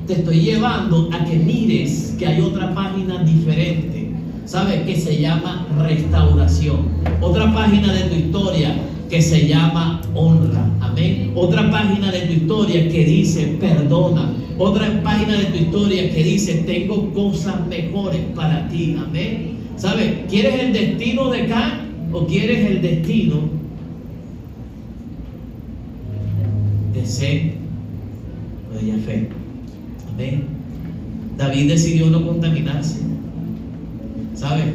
Te estoy llevando a que mires que hay otra página diferente, ¿sabes? Que se llama restauración. Otra página de tu historia que se llama honra. Amén. Otra página de tu historia que dice perdona. Otra página de tu historia que dice tengo cosas mejores para ti. Amén. ¿Sabes? ¿Quieres el destino de Can o quieres el destino de Sem o de Jafet? Amén. David decidió no contaminarse. ¿Sabes?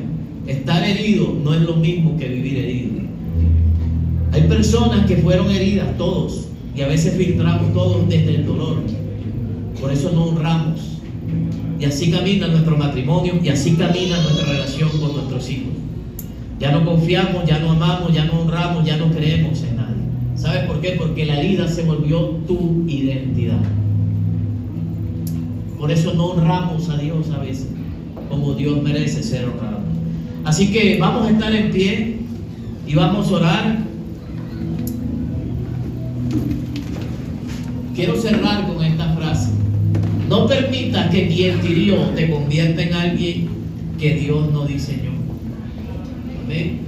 Estar herido no es lo mismo que vivir herido. Hay personas que fueron heridas, todos, y a veces filtramos todos desde el dolor. Por eso no honramos. Y así camina nuestro matrimonio, y así camina nuestra relación con nuestros hijos. Ya no confiamos, ya no amamos, ya no honramos, ya no creemos en nadie. ¿Sabes por qué? Porque la herida se volvió tu identidad. Por eso no honramos a Dios a veces como Dios merece ser honrado. Así que vamos a estar en pie y vamos a orar. Quiero cerrar con esta frase: no permitas que quien te hirió te convierta en alguien que Dios no diseñó. ¿Amén?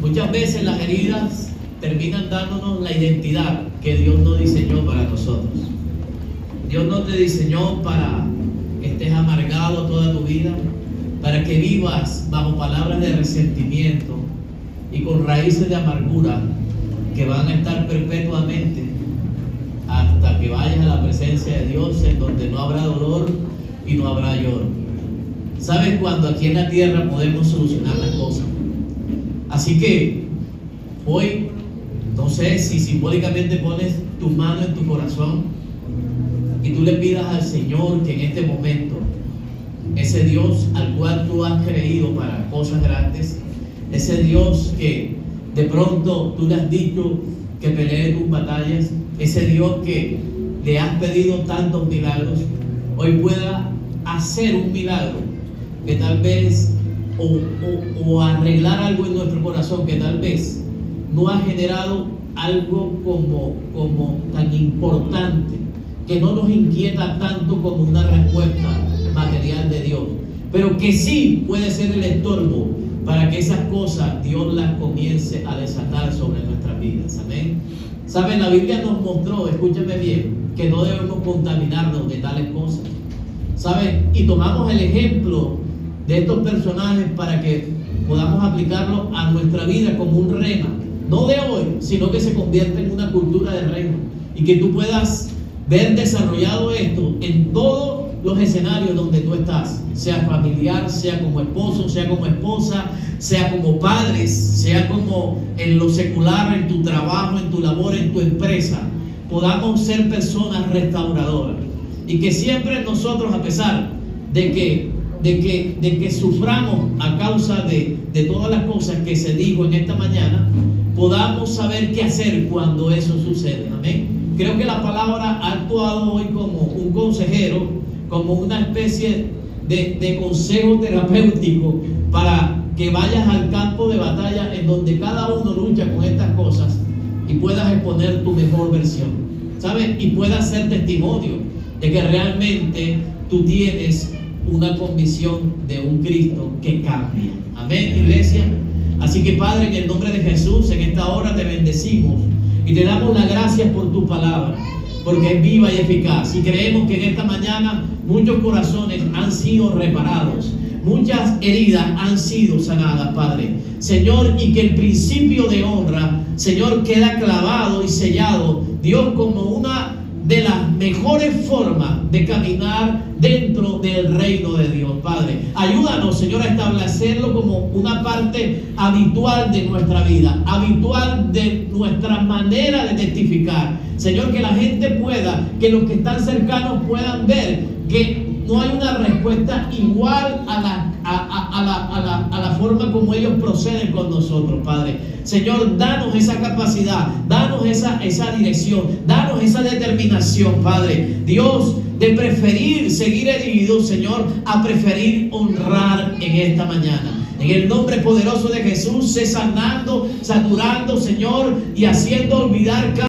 Muchas veces las heridas terminan dándonos la identidad que Dios no diseñó para nosotros. Dios no te diseñó para que estés amargado toda tu vida, para que vivas bajo palabras de resentimiento y con raíces de amargura que van a estar perpetuamente hasta que vayas a la presencia de Dios, en donde no habrá dolor y no habrá lloro. ¿Sabes cuando aquí en la tierra podemos solucionar las cosas? Así que hoy, no sé si simbólicamente pones tu mano en tu corazón y tú le pidas al Señor que en este momento ese Dios al cual tú has creído para cosas grandes, ese Dios que de pronto tú le has dicho que pelee tus batallas, ese Dios que le has pedido tantos milagros, hoy pueda hacer un milagro que tal vez o arreglar algo en nuestro corazón que tal vez no ha generado algo como tan importante, que no nos inquieta tanto como una respuesta material de Dios, pero que sí puede ser el estorbo para que esas cosas Dios las comience a desatar sobre nuestras vidas. Amén. ¿Saben? La Biblia nos mostró, escúchame bien, que no debemos contaminarnos de tales cosas. ¿Saben? Y tomamos el ejemplo de estos personajes para que podamos aplicarlo a nuestra vida como un rema, no de hoy, sino que se convierta en una cultura de reino y que tú puedas ver desarrollado esto en todos los escenarios donde tú estás, sea familiar, sea como esposo, sea como esposa, sea como padres, sea como en lo secular, en tu trabajo, en tu labor, en tu empresa, podamos ser personas restauradoras y que siempre nosotros, a pesar de que suframos a causa de todas las cosas que se dijo en esta mañana, podamos saber qué hacer cuando eso sucede. Amén. Creo que la palabra ha actuado hoy como un consejero, como una especie de consejo terapéutico para que vayas al campo de batalla en donde cada uno lucha con estas cosas y puedas exponer tu mejor versión, ¿sabes? Y puedas ser testimonio de que realmente tú tienes una convicción de un Cristo que cambia. Amén, iglesia. Así que, Padre, en el nombre de Jesús, en esta hora te bendecimos y te damos las gracias por tu palabra, porque es viva y eficaz. Y creemos que en esta mañana muchos corazones han sido reparados, muchas heridas han sido sanadas, Padre. Señor, y que el principio de honra, Señor, queda clavado y sellado, Dios, como una de las mejores formas de caminar dentro del reino de Dios, Padre. Ayúdanos, Señor, a establecerlo como una parte habitual de nuestra vida, habitual de nuestra manera de testificar. Señor, que la gente pueda, que los que están cercanos puedan ver que no hay una respuesta igual a la forma como ellos proceden con nosotros, Padre. Señor, danos esa capacidad, danos esa dirección, danos esa determinación, Padre. Dios, de preferir seguir heridos, Señor, a preferir honrar en esta mañana. En el nombre poderoso de Jesús, sé sanando, saturando, Señor, y haciendo olvidar cada